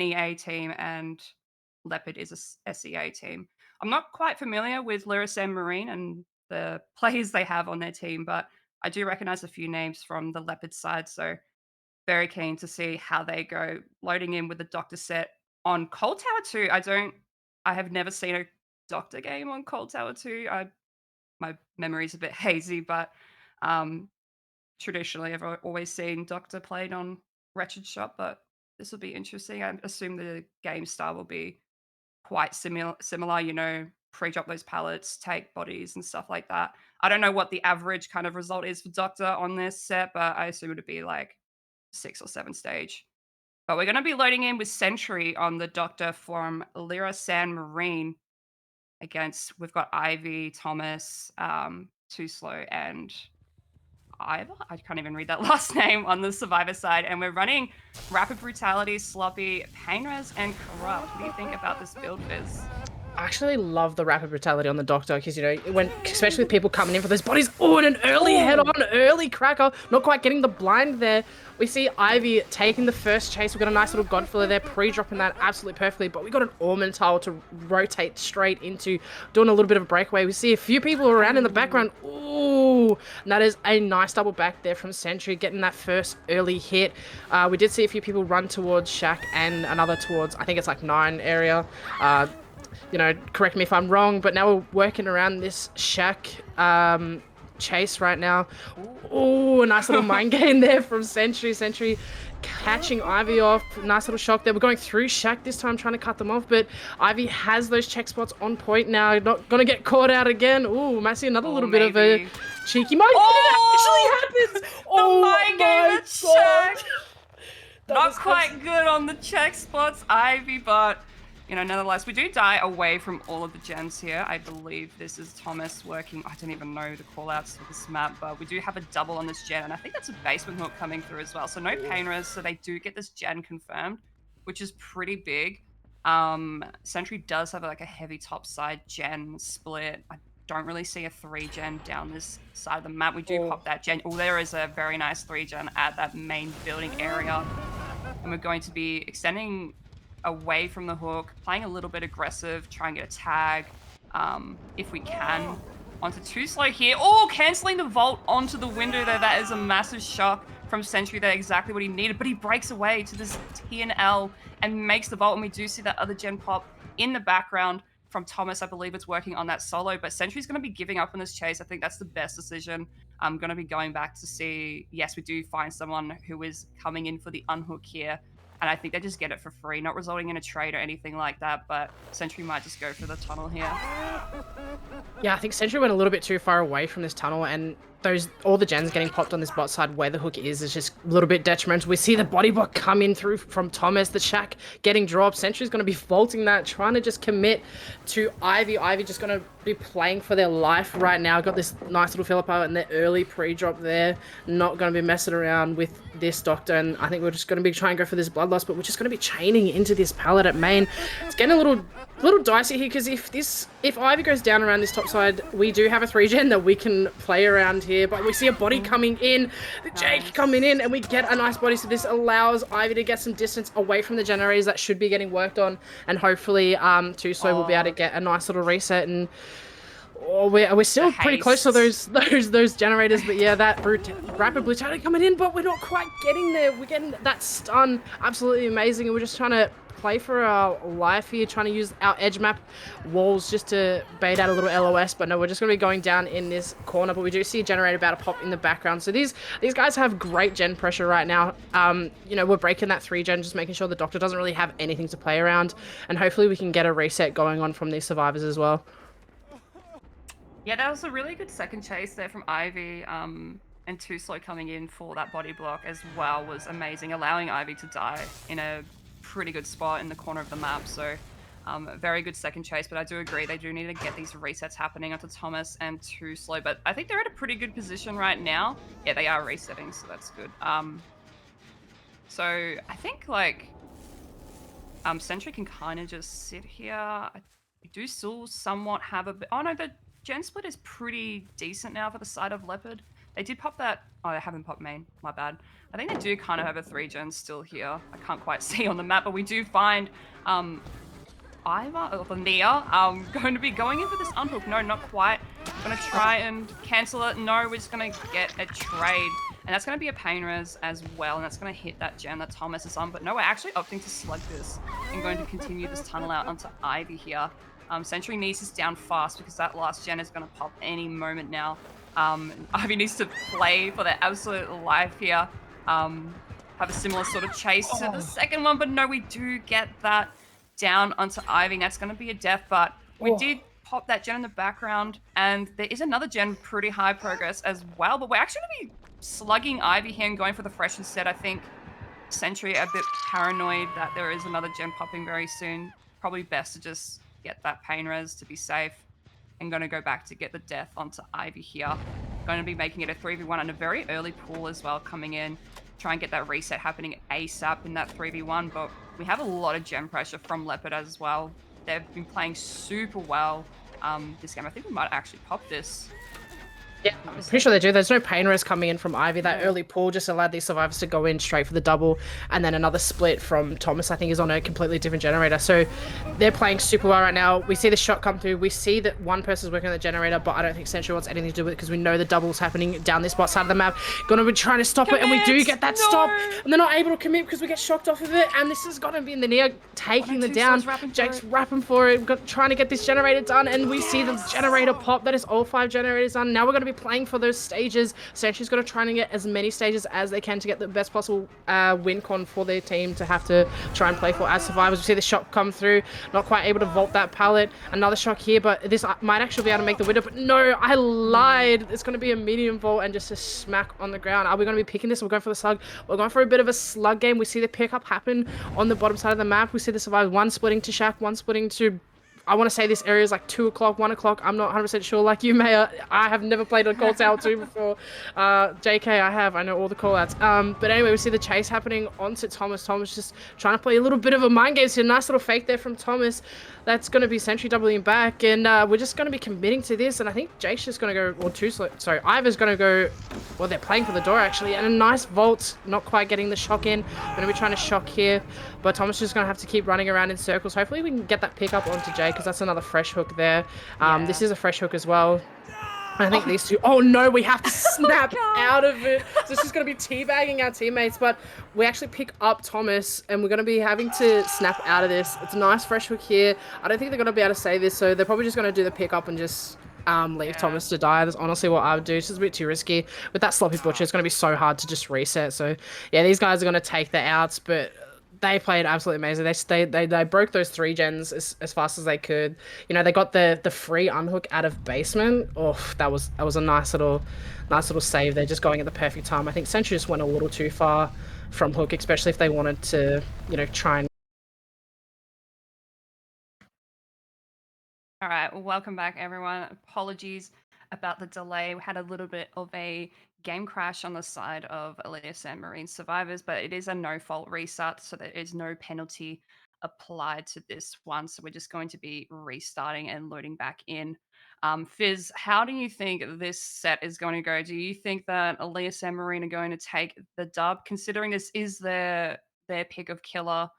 EA team and Leopard is a SEA team. I'm not quite familiar with Lirasanmarine and the players they have on their team, but I do recognize a few names from the Leopard side, so very keen to see how they go. Loading in with the Doctor set on Cold Tower 2, I have never seen a Doctor game on Cold Tower 2. My memory's a bit hazy, but, um, traditionally, I've always seen Doctor played on Wretched Shop, but this will be interesting. I assume the game style will be quite similar, pre-drop those pallets, take bodies and stuff like that. I don't know what the average kind of result is for Doctor on this set, but I assume it'd be like 6 or 7 stage. But we're gonna be loading in with Sentry on the Doctor from Lirasanmarine against we've got Ivy, Thomas, Too Slow, and Ivor? I can't even read that last name on the Survivor side, and we're running Rapid Brutality, Sloppy, Pain Res, and Corrupt. What do you think about this build, Viz? I actually love the rapid brutality on the Doctor because, when, especially with people coming in for those bodies, oh, and an early head Oh, on, early cracker, not quite getting the blind there. We see Ivy taking the first chase. We've got a nice little Godfiller there, pre-dropping that absolutely perfectly, but we got an Orman to rotate straight into, doing a little bit of a breakaway. We see a few people around in the background. Ooh, and that is a nice double back there from Sentry, getting that first early hit. We did see a few people run towards Shack and another towards, I think it's like 9 area. Correct me if I'm wrong, but now we're working around this Shack chase right now. Oh, a nice little mind game there from Sentry. Sentry catching Ivy off. Nice little shock there. We're going through Shack this time, trying to cut them off, but Ivy has those check spots on point now. Not going to get caught out again. Ooh, Massey, another oh, little bit of a maybe. cheeky mind. Oh, It actually happens! the Oh mind game my at god! check. That Not was quite good on the check spots, Ivy, but nonetheless, we do die away from all of the gens here. I believe this is Thomas working. I don't even know the callouts for this map, but we do have a double on this gen, and I think that's a basement hook coming through as well. So no pain res, so they do get this gen confirmed, which is pretty big. Sentry does have like a heavy top side gen split. I don't really see a 3 gen down this side of the map. We do Oh. pop that gen. Oh, there is a very nice 3 gen at that main building area. And we're going to be extending away from the hook, playing a little bit aggressive, try and get a tag if we can. Onto Too Slow here. Oh, canceling the vault onto the window there. That is a massive shock from Sentry there. Exactly what he needed. But he breaks away to this TNL and makes the vault. And we do see that other gen pop in the background from Thomas. I believe it's working on that solo. But Sentry's going to be giving up on this chase. I think that's the best decision. I'm going to be going back to see, yes, we do find someone who is coming in for the unhook here. And I think they just get it for free, not resulting in a trade or anything like that. But Sentry might just go for the tunnel here. Yeah, I think Sentry went a little bit too far away from this tunnel, and all the gens getting popped on this bot side where the hook is just a little bit detrimental. We see the body block come in through from Thomas, the Shack getting dropped. Sentry's going to be faulting that, trying to just commit to Ivy. Ivy just going to be playing for their life right now. Got this nice little Philippa and their early pre-drop there. Not going to be messing around with this Doctor, and I think we're just going to be trying to go for this bloodlust, but we're just going to be chaining into this pallet at main. It's getting a little dicey here, because if Ivy goes down around this top side, we do have a 3 gen that we can play around here, but we see a body coming in, the Jake coming in, and we get a nice body, so this allows Ivy to get some distance away from the generators that should be getting worked on, and hopefully Too Slow will be able to get a nice little reset, and we're still pretty close to those generators, but yeah, that rapid brutality coming in, but we're not quite getting there. We're getting that stun, absolutely amazing, and we're just trying to play for our life here, trying to use our edge map walls just to bait out a little LOS, but no, we're just going to be going down in this corner, but we do see a generator about to pop in the background, so these guys have great gen pressure right now. We're breaking that 3 gen, just making sure the Doctor doesn't really have anything to play around, and hopefully we can get a reset going on from these survivors as well. Yeah, that was a really good second chase there from Ivy. And Too Slow coming in for that body block as well was amazing, allowing Ivy to die in a pretty good spot in the corner of the map. So a very good second chase, but I do agree they do need to get these resets happening onto Thomas and Too Slow. But I think they're at a pretty good position right now. Yeah, they are resetting, so that's good. So I think Sentry can kind of just sit here. We do still somewhat have a bit. Oh no, the gen split is pretty decent now for the side of Leopard. They did pop that. Oh, they haven't popped main. My bad. I think they do kind of have a 3 gen still here. I can't quite see on the map, but we do find Iva or Nia going to be going in for this unhook. No, not quite. Gonna try and cancel it. No, we're just gonna get a trade. And that's gonna be a pain res as well. And that's gonna hit that gen that Thomas is on. But no, we're actually opting to slug this and going to continue this tunnel out onto Ivy here. Sentry needs this down fast because that last gen is gonna pop any moment now. Ivy needs to play for their absolute life here. Have a similar sort of chase to the second one, but no, we do get that down onto Ivy. That's going to be a death, but we did pop that gen in the background, and there is another gen pretty high progress as well, but we're actually going to be slugging Ivy here and going for the fresh instead. I think Sentry a bit paranoid that there is another gen popping very soon. Probably best to just get that pain res to be safe. And going to go back to get the death onto Ivy here. Going to be making it a 3v1 and a very early pool as well coming in. Try and get that reset happening ASAP in that 3v1, but we have a lot of gem pressure from Leopard as well. They've been playing super well this game. I think we might actually pop this. Yeah, I'm pretty sure they do. There's no pain res coming in from Ivy. That early pull just allowed these survivors to go in straight for the double, and then another split from Thomas, I think, is on a completely different generator. So they're playing super well right now. We see the shot come through. We see that one person's working on the generator, but I don't think Sentry wants anything to do with it because we know the double's happening down this bot side of the map. Gonna be trying to stop it, and we do get that stop, and they're not able to commit because we get shocked off of it, and this is gonna be in the near taking the down. Jake's rapping for it, trying to get this generator done, and we see the generator pop. That is all 5 generators done. Now we're gonna be playing for those stages. Sentry's got to try and get as many stages as they can to get the best possible win con for their team to have to try and play for as survivors. We see the shot come through, not quite able to vault that pallet. Another shock here, but this might actually be able to make the winner, but no, I lied. It's going to be a medium vault and just a smack on the ground. Are we going to be picking this? We're going for the slug. We're going for a bit of a slug game. We see the pickup happen on the bottom side of the map. We see the survivors, one splitting to Shack, one splitting to, I want to say this area is like 2 o'clock, 1 o'clock. I'm not 100% sure. Like you, Maya, I have never played on Call Tower 2 before. JK, I have. I know all the callouts. But anyway, we see the chase happening onto Thomas. Thomas just trying to play a little bit of a mind game. So a nice little fake there from Thomas. That's going to be Sentry doubling back. And we're just going to be committing to this. And I think Jake's just going to go, or sorry, Ivor's going to go, well, they're playing for the door actually. And a nice vault, not quite getting the shock in. Going to be trying to shock here. But Thomas is just going to have to keep running around in circles. Hopefully we can get that pick up onto Jake, because that's another fresh hook there. This is a fresh hook as well. I think these two, oh no, we have to snap out of it. So it's just going to be teabagging our teammates, but we actually pick up Thomas, and we're going to be having to snap out of this. It's a nice fresh hook here. I don't think they're going to be able to save this, so they're probably just going to do the pick up and just leave Thomas to die. That's honestly what I would do. It's just a bit too risky. With that sloppy butcher, it's going to be so hard to just reset. So yeah, these guys are going to take the outs, but they played absolutely amazing. They broke those 3 gens as fast as they could. You know, they got the free unhook out of basement. Oh, that was a nice little save. They're just going at the perfect time. I think Sentry just went a little too far from hook, especially if they wanted to, you know, try and. All right, well, welcome back, everyone. Apologies about the delay. We had a little bit of a game crash on the side of Lirasanmarine survivors, but it is a no-fault restart, so there is no penalty applied to this one. So we're just going to be restarting and loading back in. Fizz, how do you think this set is going to go? Do you think that Lirasanmarine are going to take the dub, considering this is their pick of killer?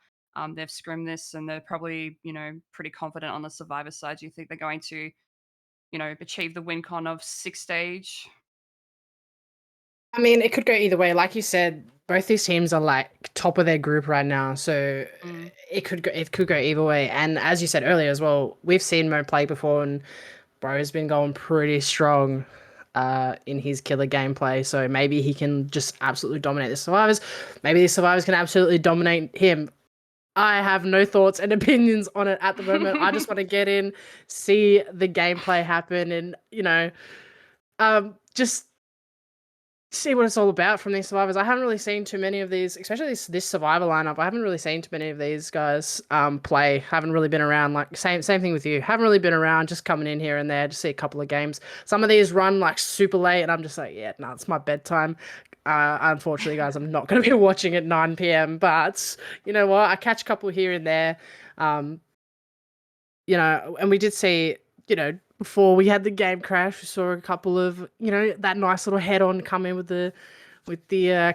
They've scrimmed this and they're probably, you know, pretty confident on the survivor side. Do you think they're going to, you know, achieve the win con of 6 stage? I mean, it could go either way. Like you said, both these teams are like top of their group right now, so it could go either way. And as you said earlier as well, we've seen Mo play before, and bro's been going pretty strong in his killer gameplay. So maybe he can just absolutely dominate the survivors. Maybe the survivors can absolutely dominate him. I have no thoughts and opinions on it at the moment. I just want to get in, see the gameplay happen, and you know, just see what it's all about from these survivors. I haven't really seen too many of these, especially this survivor lineup. I haven't really seen too many of these guys play. Haven't really been around. Like same thing with you. Haven't really been around. Just coming in here and there to see a couple of games. Some of these run like super late, and I'm just like, yeah, no, it's my bedtime. Unfortunately, guys, I'm not going to be watching at 9 p.m. But you know what? I catch a couple here and there. You know, and we did see, you know, before we had the game crash, we saw a couple of, that nice little head on come in with the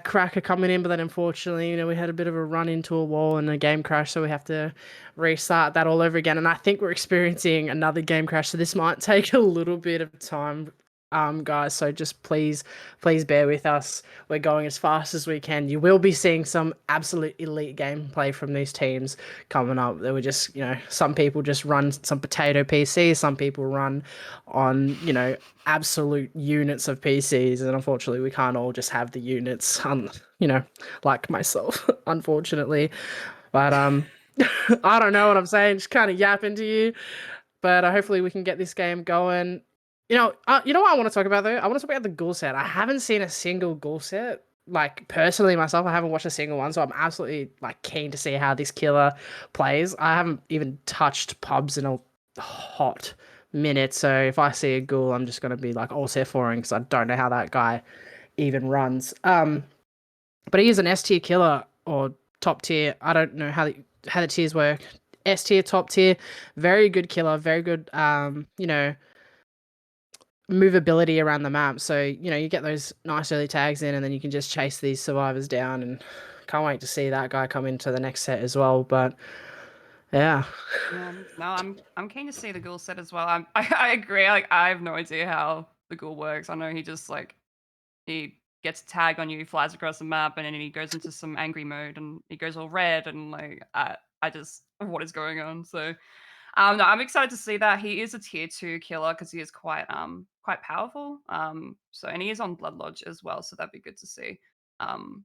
cracker coming in, but then unfortunately, we had a bit of a run into a wall and a game crash, so we have to restart that all over again. And I think we're experiencing another game crash, so this might take a little bit of time, guys. So just please bear with us. We're going as fast as we can. You will be seeing some absolute elite gameplay from these teams coming up. They were just, some people just run some potato PCs, some people run on, absolute units of PCs, and unfortunately we can't all just have the units, like myself, unfortunately. But I don't know what I'm saying, just kind of yapping to you. But hopefully we can get this game going. You know what I want to talk about though? I want to talk about the ghoul set. I haven't seen a single ghoul set. Like personally myself, I haven't watched a single one, so I'm absolutely like keen to see how this killer plays. I haven't even touched pubs in a hot minute, so if I see a ghoul, I'm just gonna be like all set for him because I don't know how that guy even runs. But he is an S tier killer or top tier. I don't know how the tiers work. S tier, top tier, very good killer, very good. Movability around the map. So, you get those nice early tags in and then you can just chase these survivors down, and can't wait to see that guy come into the next set as well. But yeah. Yeah, no, I'm keen to see the ghoul set as well. I agree. Like, I have no idea how the ghoul works. I know he just like he gets a tag on you, flies across the map, and then he goes into some angry mode, and he goes all red, and like I just what is going on? So no, I'm excited to see that. He is a tier 2 killer because he is quite powerful. So and he is on Blood Lodge as well, so that'd be good to see. Um,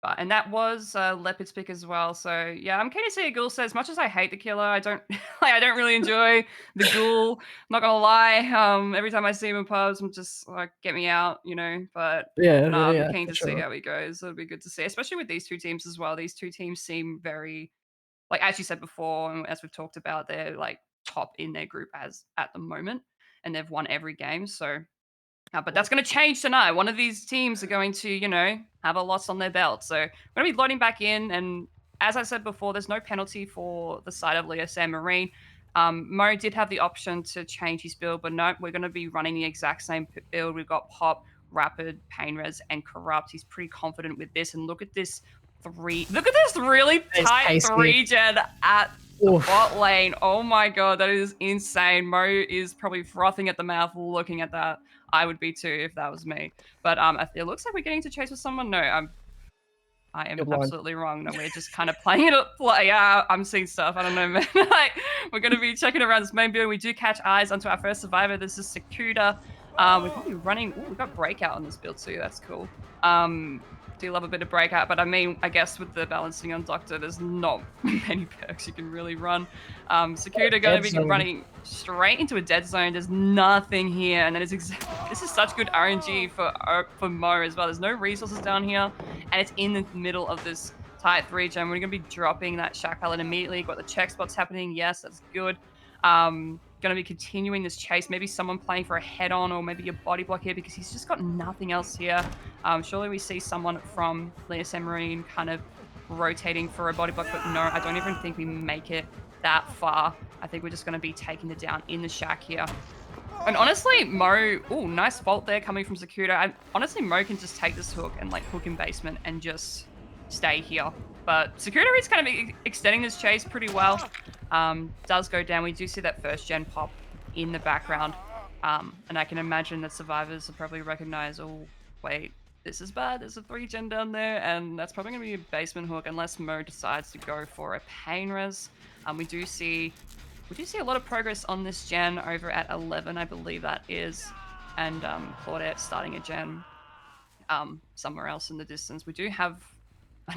but and that was Leopard's pick as well. So yeah, I'm keen to see a ghoul set. As much as I hate the killer, I don't like. I don't really enjoy the ghoul. Not gonna lie. Every time I see him in pubs, I'm just like, get me out, But Yeah, no, I'm yeah, keen for to see sure. how he goes. It'll be good to see, especially with these two teams as well. These two teams seem very like as you said before, and as we've talked about, they're like top in their group as at the moment, and they've won every game. So but that's going to change tonight. One of these teams are going to, have a loss on their belt. So we're going to be loading back in. And as I said before, there's no penalty for the side of Lirasanmarine. Mo did have the option to change his build, but no, we're going to be running the exact same build. We've got Pop, Rapid, Pain Res, and Corrupt. He's pretty confident with this. And look at this really It's tight tasty. 3-gen at the Oof. bot lane. Oh my god, that is insane. Mo is probably frothing at the mouth looking at that. I would be too if that was me. But it looks like we're getting to chase with someone. No, I You're am blind. absolutely wrong. No, we're just kind of playing it up. Yeah, I'm seeing stuff. I don't know, man. Like we're gonna be checking around this main build. We do catch eyes onto our first survivor. This is Sakuda. We're gonna be running. Ooh, we've got breakout on this build too. That's cool. Do love a bit of breakout, but I mean, I guess with the balancing on Doctor, there's not many perks you can really run. Sakuda gonna Dead be zone. running straight into a dead zone. There's nothing here, and that is this is such good RNG for Mo as well. There's no resources down here, and it's in the middle of this tight 3-gen. We're gonna be dropping that Shack Pallet immediately. Got the check spots happening. Yes, that's good. Going to be continuing this chase. Maybe someone playing for a head-on or maybe a body block here because he's just got nothing else here. Surely we see someone from Lirasanmarine kind of rotating for a body block, but no, I don't even think we make it that far. I think we're just going to be taking it down in the shack here. And honestly, Mo, oh, nice fault there coming from Sakuda. Honestly, Mo can just take this hook and like hook in basement and just stay here. But Sakuda is kind of extending this chase pretty well. Does go down. We do see that first gen pop in the background. And I can imagine that survivors will probably recognize, oh, wait, this is bad. There's a 3-gen down there. And that's probably going to be a basement hook unless Mo decides to go for a pain res. We do see a lot of progress on this gen over at 11, I believe that is. And Claudette starting a gen somewhere else in the distance. We do have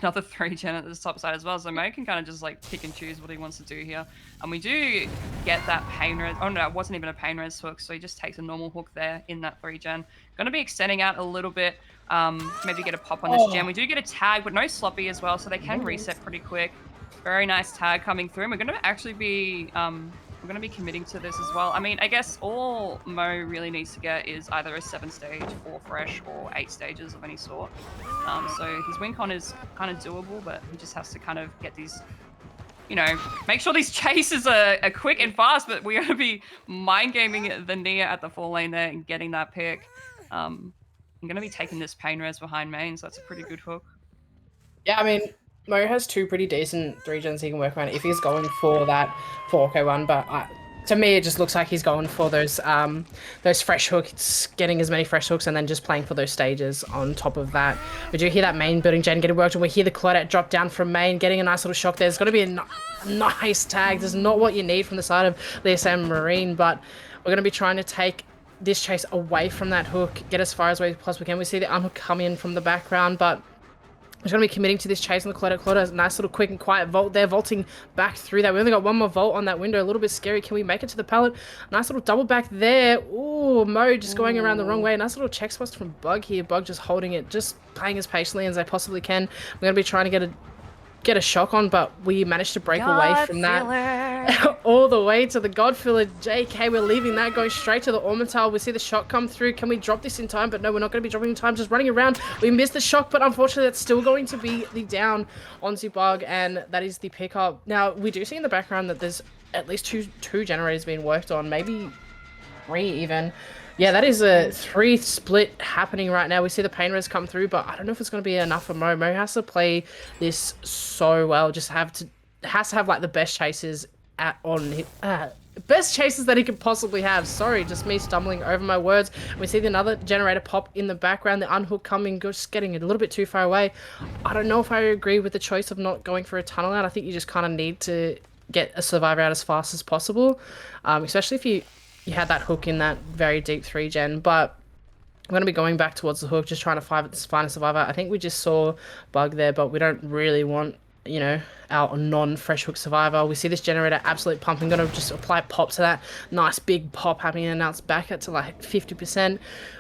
another 3-gen at the top side as well, so Mo can kind of just like pick and choose what he wants to do here. And we do get that pain res. Oh no, it wasn't even a pain res hook, so he just takes a normal hook there in that 3-gen. Gonna be extending out a little bit. Maybe get a pop on this gen. We do get a tag, but no sloppy as well, so they can reset pretty quick. Very nice tag coming through. And we're gonna actually be we're going to be committing to this as well. I mean, I guess all Mo really needs to get is either a 7-stage, 4 fresh, or 8 stages of any sort. So his win con is kind of doable, but he just has to kind of get these make sure these chases are quick and fast, but we're going to be mind gaming the Nia at the 4 lane there and getting that pick. I'm going to be taking this pain res behind main, so that's a pretty good hook. Yeah, I mean, Mo has two pretty decent 3 gens he can work around if he's going for that 4K one, but to me it just looks like he's going for those fresh hooks, getting as many fresh hooks, and then just playing for those stages on top of that. We do hear that main building gen getting worked, and we hear the Claudette drop down from main, getting a nice little shock there. There's going to be a nice tag. There's not what you need from the side of Lirasanmarine, but we're going to be trying to take this chase away from that hook, get as far as we possibly can. We see the unhook come in from the background, but we're going to be committing to this chase on the Claudette. Claudette, nice little quick and quiet vault there, vaulting back through that. We only got one more vault on that window, a little bit scary. Can we make it to the pallet? Nice little double back there. Ooh, Mo just going around the wrong way. Nice little check spot from Bug here. Bug just holding it, just playing as patiently as they possibly can. We're going to be trying to get a shock on, but we managed to break away from that all the way to the Godfiller. JK, we're leaving that, going straight to the Orbital. We see the shock come through. Can we drop this in time? But no, we're not going to be dropping in time. Just running around. We missed the shock, but unfortunately that's still going to be the down onto Bug, and that is the pickup. Now, we do see in the background that there's at least two generators being worked on, maybe 3 even. Yeah, that is a 3 split happening right now. We see the pain res come through, but I don't know if it's going to be enough for Mo. Mo has to play this so well. Just has to have like the best chases best chases that he could possibly have. Sorry, just me stumbling over my words. We see another generator pop in the background. The unhook coming, just getting a little bit too far away. I don't know if I agree with the choice of not going for a tunnel out. I think you just kind of need to get a survivor out as fast as possible, especially if you had that hook in that very deep 3 gen, but I'm going to be going back towards the hook, just trying to find a survivor. I think we just saw Bug there, but we don't really want, our non-fresh hook survivor. We see this generator absolutely pumping. Going to just apply pop to that. Nice big pop happening, and now it's back up to like 50%.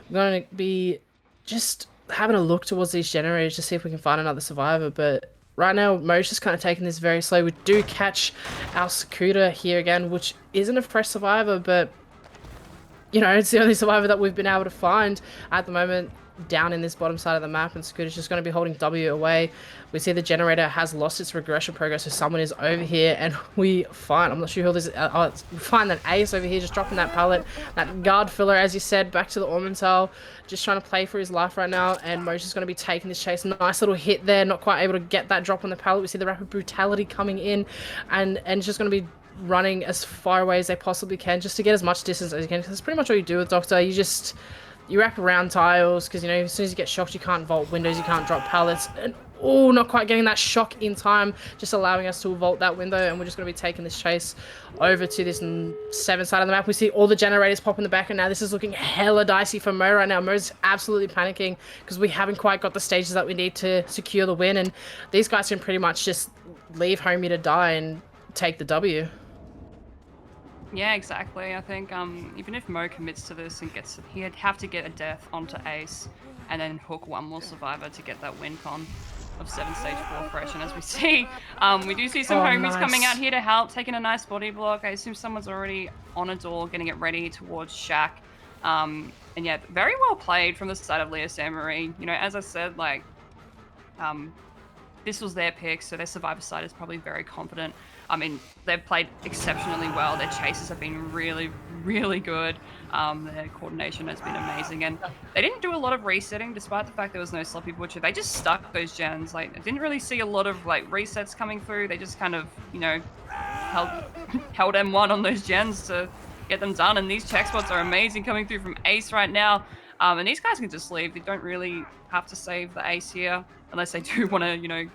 We're going to be just having a look towards these generators to see if we can find another survivor, but right now, Mo's just kind of taking this very slow. We do catch our Sakuta here again, which isn't a fresh survivor, but it's the only survivor that we've been able to find at the moment down in this bottom side of the map, and Scooter's just going to be holding W away. We see the generator has lost its regression progress, so someone is over here, and we find, I'm not sure who this is, we find that Ace over here just dropping that pallet, that guard filler, as you said, back to the Orbital, just trying to play for his life right now, and Mo's just going to be taking this chase. Nice little hit there, not quite able to get that drop on the pallet. We see the rapid brutality coming in, and it's just going to be running as far away as they possibly can just to get as much distance as you can, because that's pretty much what you do with Doctor. You wrap around tiles, because as soon as you get shocked you can't vault windows, you can't drop pallets, and not quite getting that shock in time, just allowing us to vault that window, and we're just going to be taking this chase over to this 7 side of the map. We see all the generators pop in the back, and now this is looking hella dicey for Mo right now. Mo's absolutely panicking because we haven't quite got the stages that we need to secure the win, and these guys can pretty much just leave Homie to die and take the W. Yeah, exactly. I think even if Mo commits to this and he'd have to get a death onto Ace and then hook one more survivor to get that win con of 7 stage 4 fresh. And as we see, we do see some homies coming out here to help, taking a nice body block. I assume someone's already on a door, getting it ready towards Shaq. And yeah, very well played from the side of Lirasanmarine. As I said, this was their pick, so their survivor side is probably very confident. I mean, they've played exceptionally well. Their chases have been really, really good. Their coordination has been amazing. And they didn't do a lot of resetting, despite the fact there was no Sloppy Butcher. They just stuck those gens. I didn't really see a lot of, resets coming through. They just kind of, held M1 on those gens to get them done. And these check spots are amazing coming through from Ace right now. And these guys can just leave. They don't really have to save the Ace here, unless they do want to,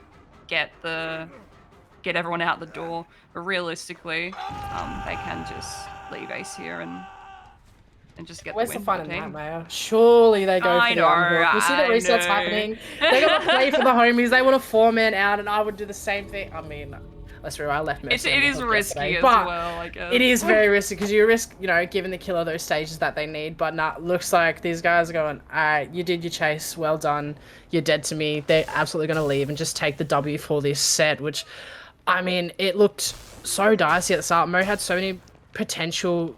get everyone out the door. But realistically, they can just leave Ace here and just get Where's the win. the fun in that, Mayo? Surely they go for the unhook. We see the resets happening. They're going to play for the homies. They want to 4-man out, and I would do the same thing. I mean, let's be right, I left Mercy. It is risky as well, I guess. It is very risky, because you risk, giving the killer those stages that they need. But nah, looks like these guys are going, alright, you did your chase, well done. You're dead to me. They're absolutely going to leave and just take the W for this set, which, I mean, it looked so dicey at the start. Mo had so many potential...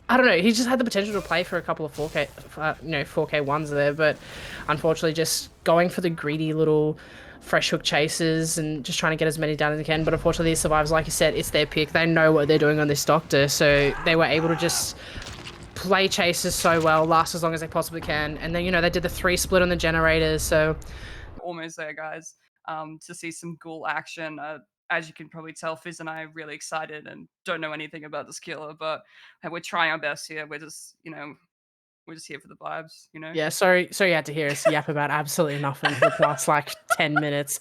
I don't know, he just had the potential to play for a couple of 4K ones there, but unfortunately just going for the greedy little fresh hook chases and just trying to get as many down as they can. But unfortunately, these survivors, like you said, it's their pick. They know what they're doing on this doctor, so they were able to just play chases so well, last as long as they possibly can. And then, they did the 3 split on the generators, so Almost there, guys. To see some ghoul action. As you can probably tell, Fizz and I are really excited and don't know anything about this killer, but we're trying our best here. We're just here for the vibes. yeah, sorry you had to hear us yap about absolutely nothing for the past like 10 minutes.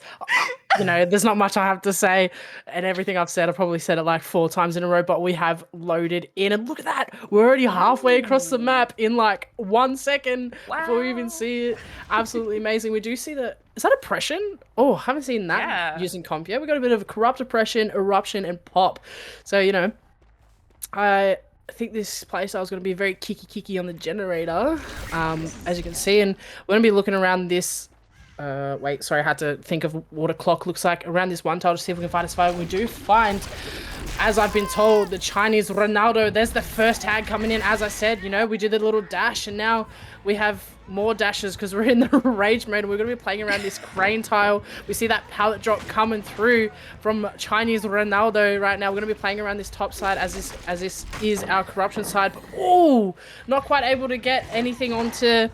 There's not much I have to say, and everything I've said, I've probably said it like 4 times in a row, but we have loaded in, and look at that. We're already halfway across the Ooh, map in like 1 second before we even wow. see it. Absolutely amazing. We do see is that oppression? Oh, haven't seen that Yeah. using comp yet. We got a bit of corrupt oppression, eruption, and pop. So, I think this playstyle is going to be very kicky on the generator, as you can see, and we're going to be looking around this. Wait, sorry, I had to think of what a clock looks like around this one tile to see if we can find a survivor. We do find, as I've been told, the Chinese Ronaldo. There's the first tag coming in. As I said, we did the little dash, and now we have more dashes because we're in the rage mode. We're going to be playing around this crane tile. We see that pallet drop coming through from Chinese Ronaldo right now. We're going to be playing around this top side as this is our corruption side. Oh, not quite able to get anything onto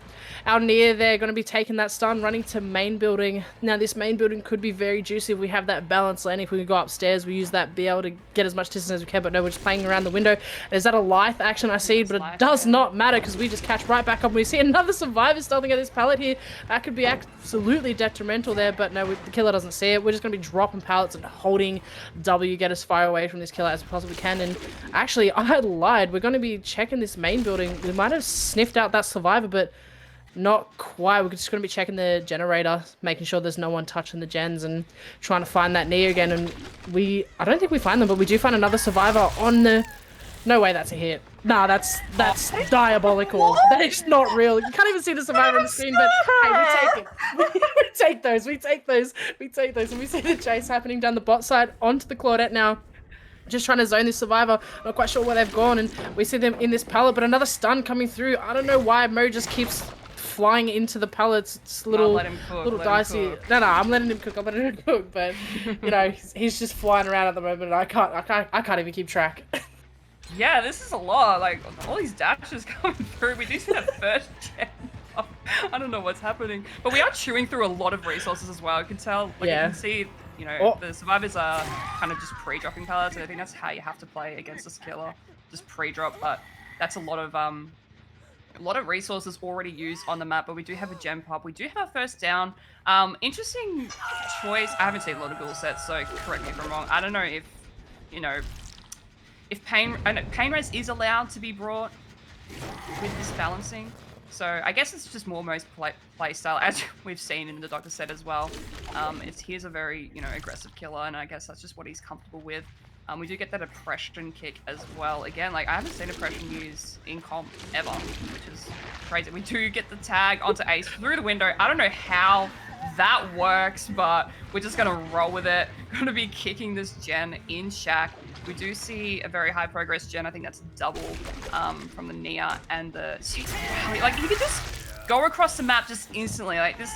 our near there. Going to be taking that stun, running to main building. Now this main building could be very juicy if we have that balance lane. If we can go upstairs, we use that, be able to get as much distance as we can, but no, we're just playing around the window. Is that a life action I see? But it does not matter because we just catch right back up. We see another survivor starting at this pallet here. That could be absolutely detrimental there, but no, the killer doesn't see it. We're just going to be dropping pallets and holding W, get as far away from this killer as we possibly can. And actually, I lied. We're going to be checking this main building. We might have sniffed out that survivor, but not quite. We're just going to be checking the generator, making sure there's no one touching the gens and trying to find that Neo again. And I don't think we find them, but we do find another survivor on the... No way that's a hit. Nah, that's diabolical. That is not real. You can't even see the survivor on the screen, but hey, we take it. We take those. We take those. And we see the chase happening down the bot side onto the Claudette now. Just trying to zone this survivor. Not quite sure where they've gone, and we see them in this pallet, but another stun coming through. I don't know why Mo just keeps flying into the pallets. It's little dicey. No, I'm letting him cook. But he's just flying around at the moment, and I can't even keep track. Yeah, this is a lot. Like, all these dashes coming through. We do see that first gen. I don't know what's happening. But we are chewing through a lot of resources as well. You can tell, you can see, the survivors are kind of just pre-dropping pallets. And I think that's how you have to play against this killer. Just pre-drop. But that's a lot of resources already used on the map. But we do have a gem pop. We do have our first down. Interesting choice. I haven't seen a lot of ghoul sets, so correct me if I'm wrong. I don't know if pain res is allowed to be brought with this balancing. So I guess it's just more most play style, as we've seen in the Doctor set as well. He's a very, aggressive killer, and I guess that's just what he's comfortable with. We do get that oppression kick as well. Again, like, I haven't seen oppression used in comp ever, which is crazy. We do get the tag onto Ace through the window. I don't know how that works, but we're just gonna roll with it. Gonna be kicking this gen in Shack. We do see a very high progress gen. I think that's double from the Nia and the... Like, he could just go across the map just instantly. Like, this...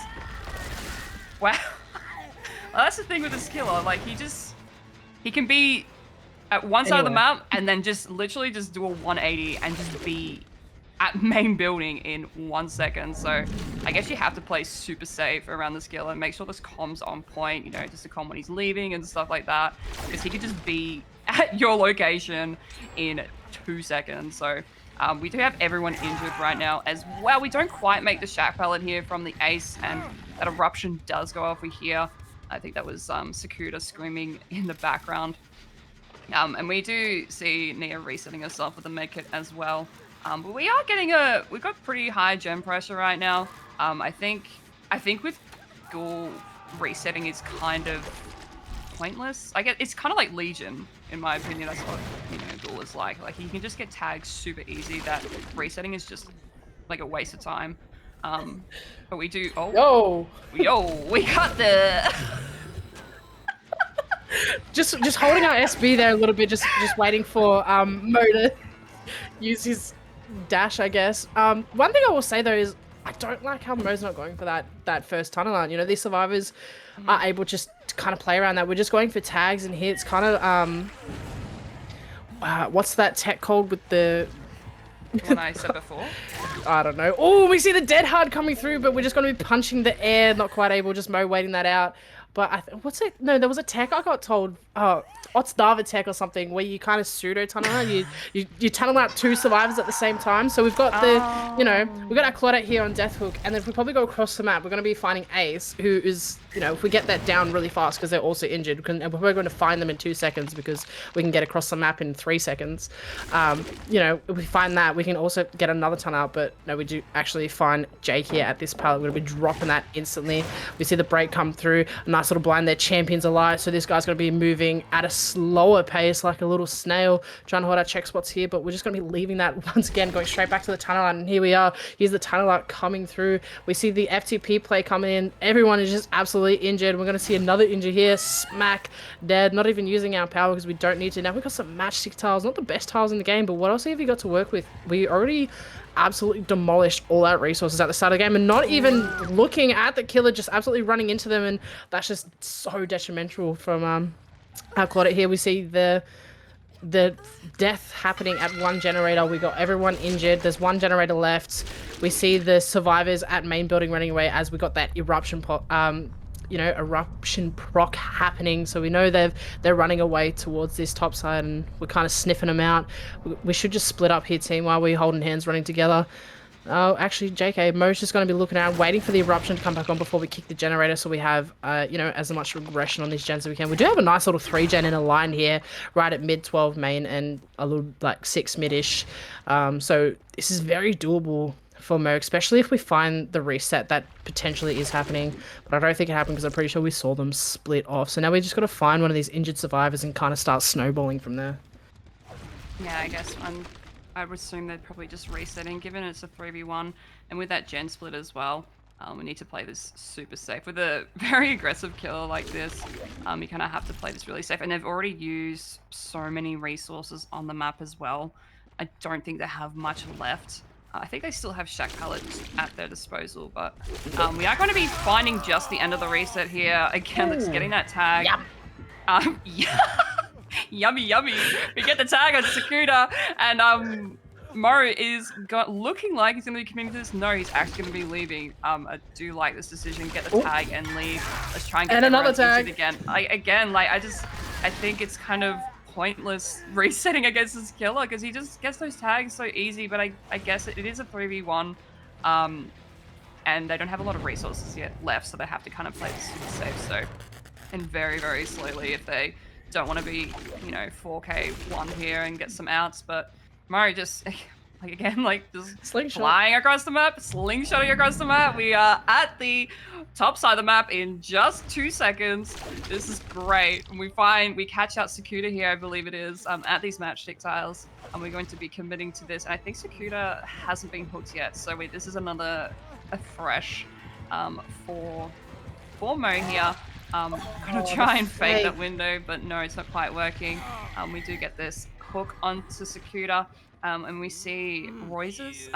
Wow. Well, that's the thing with this killer. Like, he can be at one side of the map and then just literally just do a 180 and just be at main building in 1 second. So I guess you have to play super safe around this killer and make sure this comm's on point, just to comm when he's leaving and stuff like that, because he could just be at your location in 2 seconds. So we do have everyone injured right now as well. We don't quite make the Shack pallet here from the Ace, and that eruption does go off. We hear, I think that was Sakuda screaming in the background. And we do see Nia resetting herself with a med kit as well. But we are getting we've got pretty high gem pressure right now. I think with Ghoul resetting is kind of pointless. I guess it's kind of like Legion, in my opinion. That's what Ghoul is like. Like, you can just get tagged super easy. That resetting is just like a waste of time. But we do. Oh, yo, we got the. just holding our SB there a little bit, just waiting for Mo to use his dash, I guess. One thing I will say though is I don't like how Mo's not going for that first tunnel line. You know, these survivors are Mhm. able just to kind of play around that. We're just going for tags and hits. Kind of what's that tech called with the The one I said before. I don't know. Oh, we see the dead hard coming through, but we're just going to be punching the air. Not quite able. Just Mo waiting that out. But what's it? No, there was a tech I got told. Oh, Otzdava tech or something where you kind of pseudo tunnel out. You tunnel out two survivors at the same time. So we've got we've got our Oh. Claudette here on Death Hook, and then if we probably go across the map, we're going to be finding Ace, who is, if we get that down really fast because they're also injured, and we're probably going to find them in 2 seconds because we can get across the map in 3 seconds. If we find that, we can also get another tunnel out, but no, we do actually find Jake here at this pallet. We're going to be dropping that instantly. We see the break come through. A nice little blind there. Champion's alive, so this guy's going to be moving at a slower pace like a little snail, trying to hold our check spots here, but we're just going to be leaving that once again, going straight back to the tunnel line, and here we are. Here's the tunnel out coming through. We see the FTP play coming in. Everyone is just absolutely injured. We're going to see another injury here. Smack dead. Not even using our power because we don't need to. Now we've got some matchstick tiles. Not the best tiles in the game, but what else have you got to work with? We already absolutely demolished all our resources at the start of the game and not even looking at the killer, just absolutely running into them, and that's just so detrimental from our Claudette here. We see the death happening at one generator. We got everyone injured. There's one generator left. We see the survivors at main building running away as we got that eruption proc happening. So we know they're running away towards this top side, and we're kind of sniffing them out. We should just split up here, team, while we're holding hands running together. Oh, actually, JK, Mo's just going to be looking around, waiting for the eruption to come back on before we kick the generator, so we have, as much regression on these gens as we can. We do have a nice little 3-gen in a line here, right at mid-12 main and a little, 6 mid-ish. So this is very doable for Mo, especially if we find the reset that potentially is happening. But I don't think it happened because I'm pretty sure we saw them split off. So now we just got to find one of these injured survivors and kind of start snowballing from there. Yeah, I guess I would assume they're probably just resetting, given it's a 3v1, and with that gen split as well. We need to play this super safe. With a very aggressive killer like this, you kind of have to play this really safe. And they've already used so many resources on the map as well. I don't think they have much left. I think they still have shack pallets at their disposal, but we are going to be finding just the end of the reset here. Again, let's getting that tag. Yeah. Yummy, yummy. We get the tag on Sakuda, and Mo is looking like he's going to be committing to this. No, he's actually going to be leaving. I do like this decision. Get the tag and leave. Let's try and get another tag again. I think it's kind of pointless resetting against this killer because he just gets those tags so easy. But I guess it is a 3v1, and they don't have a lot of resources yet left, so they have to kind of play this super safe. So, and very, very slowly if they don't want to be, 4K one here and get some outs, but Mario just, just Slingshot. flying across the map, slingshotting across the map. We are at the top side of the map in just 2 seconds. This is great. And we catch out Sakuda here, I believe it is, at these matchstick tiles, and we're going to be committing to this. And I think Sakuda hasn't been hooked yet, so this is a fresh for Mo here. I'm gonna try and fake that window, but no, it's not quite working. We do get this hook onto Sakuda, and we see Royce's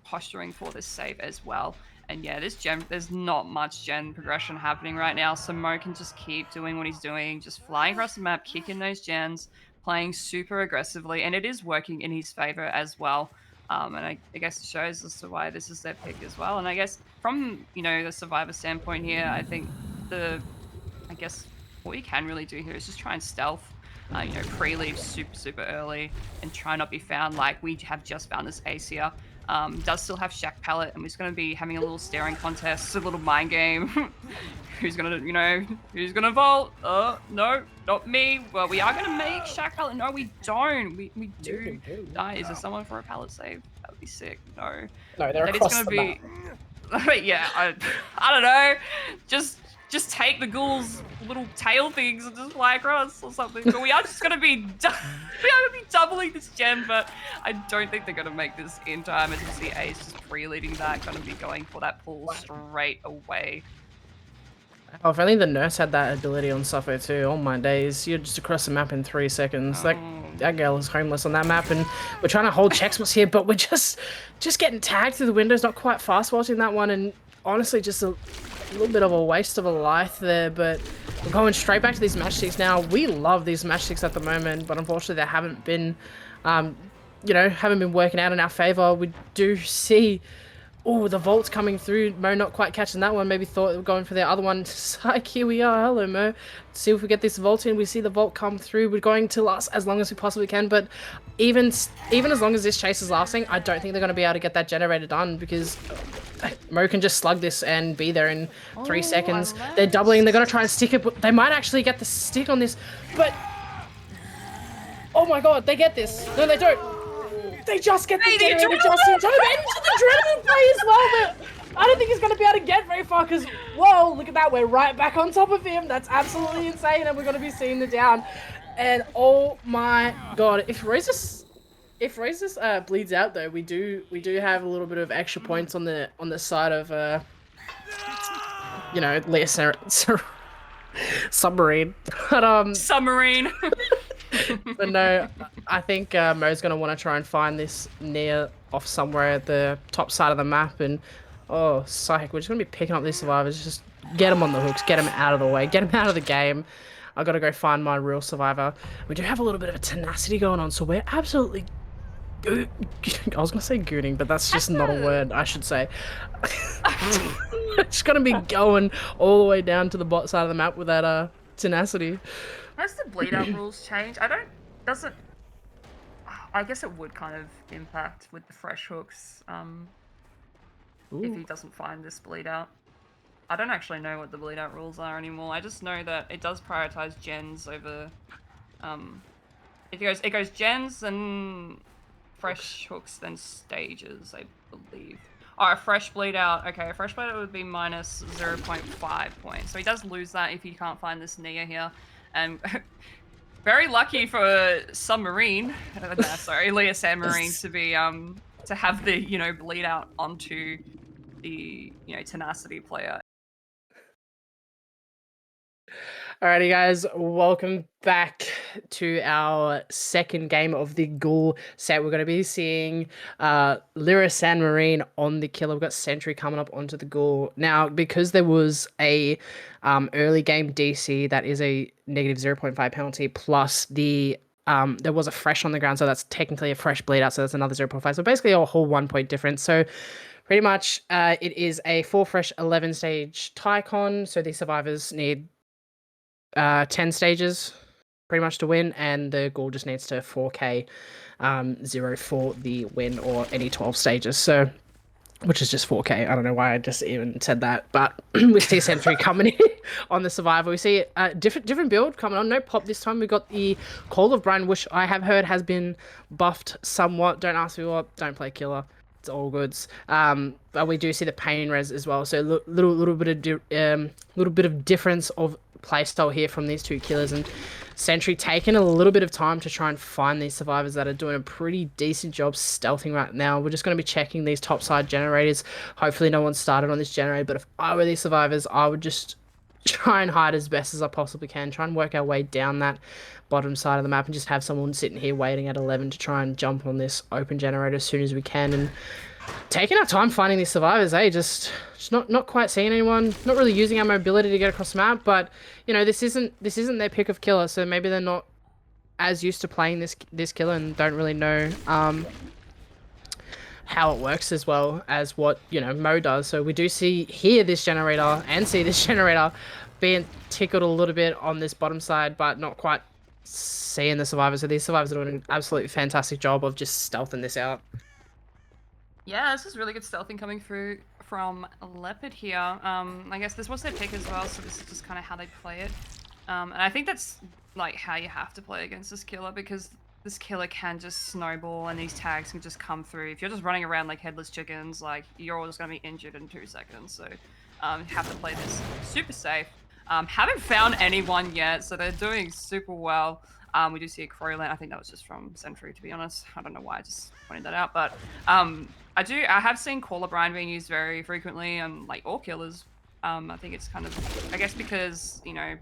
posturing for this save as well. And yeah, there's not much gen progression happening right now, so Mo can just keep doing what he's doing, just flying across the map, kicking those gens, playing super aggressively, and it is working in his favor as well. And I guess it shows as to why this is their pick as well. And I guess from, the survivor standpoint here, I think what we can really do here is just try and stealth, pre-leave super, super early and try not be found like we have just found this ace here. Does still have shack pallet, and we're just going to be having a little staring contest, a little mind game. Who's going to vault? No, not me. Well, we are going to make shack pallet. No, we don't. We do die. Is there someone for a pallet save? That would be sick. No, they're across the map. Yeah, I don't know. Just take the ghoul's little tail things and just fly across or something. But we are just going to be doubling this gen, but I don't think they're going to make this in time. As you see Ace just pre-leading that, going to be going for that pull straight away. Oh, if only the nurse had that ability on Suffolk too. Oh my days, you're just across the map in 3 seconds. Oh. That girl is homeless on that map, and we're trying to hold check spots here, but we're just getting tagged through the windows. Not quite fast watching that one, and honestly, just a little bit of a waste of a life there. But we're going straight back to these matchsticks now. We love these matchsticks at the moment, but unfortunately, they haven't been, um, haven't been working out in our favor. We do see. Oh, the Volt's coming through. Mo not quite catching that one. Maybe thought they were going for the other one. Psych, here we are. Hello, Mo. See if we get this Volt in. We see the Volt come through. We're going to last as long as we possibly can. But even as long as this chase is lasting, I don't think they're going to be able to get that generator done because Mo can just slug this and be there in 3 seconds. They're doubling. They're going to try and stick it. But they might actually get the stick on this. But oh my god, they get this. No, they don't. They just get the generator just in time, and the adrenaline play as well, but I don't think he's going to be able to get very far, because, whoa, look at that, we're right back on top of him. That's absolutely insane, and we're going to be seeing the down. And oh my god, if Roses bleeds out though, we do have a little bit of extra points on the side of submarine. But Submarine. But no, I think Mo's going to want to try and find this near off somewhere at the top side of the map. And, oh, psych, we're just going to be picking up these survivors. Just get them on the hooks, get them out of the way, get them out of the game. I got to go find my real survivor. We do have a little bit of a tenacity going on, so we're absolutely... I was going to say gooning, but that's just not a word, I should say. It's going to be going all the way down to the bot side of the map with that tenacity. Has the bleed out rules changed? Doesn't, I guess it would kind of impact with the fresh hooks, if he doesn't find this bleed out. I don't actually know what the bleed out rules are anymore. I just know that it does prioritize gens over, it goes gens and fresh hooks, then stages, I believe. Oh, a fresh bleed out. Okay, a fresh bleed out would be minus 0.5 points. So he does lose that if he can't find this Nia here. And very lucky for Submarine, sorry, Lirasanmarine to be to have the bleed out onto the tenacity player. Alrighty, guys, welcome back to our second game of the Ghoul set. We're going to be seeing Lirasanmarine on the killer. We've got Sentry coming up onto the Ghoul. Now, because there was a early game DC that is a negative 0.5 penalty, plus the there was a fresh on the ground, so that's technically a fresh bleed out, so that's another 0.5. So basically a whole 1 point difference. So pretty much it is a 4 fresh 11 stage Tycon, so these survivors need 10 stages pretty much to win, and the Ghoul just needs to 4k 0 for the win, or any 12 stages, so which is just 4k. I don't know why I just even said that, but we see Sentry coming in on the survivor. We see a different build coming on. No pop this time. We got the Call of Brine, which I have heard has been buffed somewhat. Don't ask me what. Don't play killer. It's all goods. But we do see the pain res as well, so little bit of difference of playstyle here from these two killers, and Sentry taking a little bit of time to try and find these survivors that are doing a pretty decent job stealthing right now. We're just going to be checking these top side generators. Hopefully no one started on this generator, but if I were these survivors, I would just try and hide as best as I possibly can, try and work our way down that bottom side of the map, and just have someone sitting here waiting at 11 to try and jump on this open generator as soon as we can, and taking our time finding these survivors, just not quite seeing anyone, not really using our mobility to get across the map. But this isn't their pick of killer, so maybe they're not as used to playing this killer and don't really know how it works as well as what Mo does. So we do see this generator being tickled a little bit on this bottom side, but not quite seeing the survivors. So these survivors are doing an absolutely fantastic job of just stealthing this out. Yeah, this is really good stealthing coming through from Leopard here. I guess this was their pick as well, so this is just kind of how they play it. And I think that's like how you have to play against this killer, because this killer can just snowball and these tags can just come through. If you're just running around like headless chickens, like you're all just going to be injured in 2 seconds. So you have to play this super safe. Haven't found anyone yet, so they're doing super well. We do see a Crowland. I think that was just from Sentry, to be honest. I don't know why I just pointed that out, but I have seen Caller Brine being used very frequently, and like all killers I think it's kind of, I guess because, you know,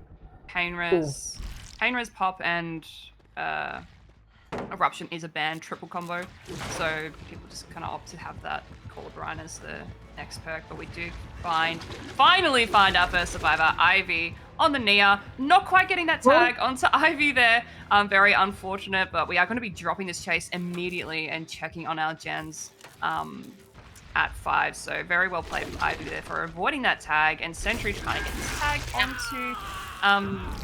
pain Ooh. res, pain res pop and uh, eruption is a banned triple combo, so people just kind of opt to have that Call of Rhine as the next perk. But we do finally find our first survivor, Ivy, on the Nia. Not quite getting that Well, tag onto Ivy there. Very unfortunate, but we are going to be dropping this chase immediately and checking on our gens. At 5. So very well played from Ivy there for avoiding that tag, and Sentry trying to get this tag um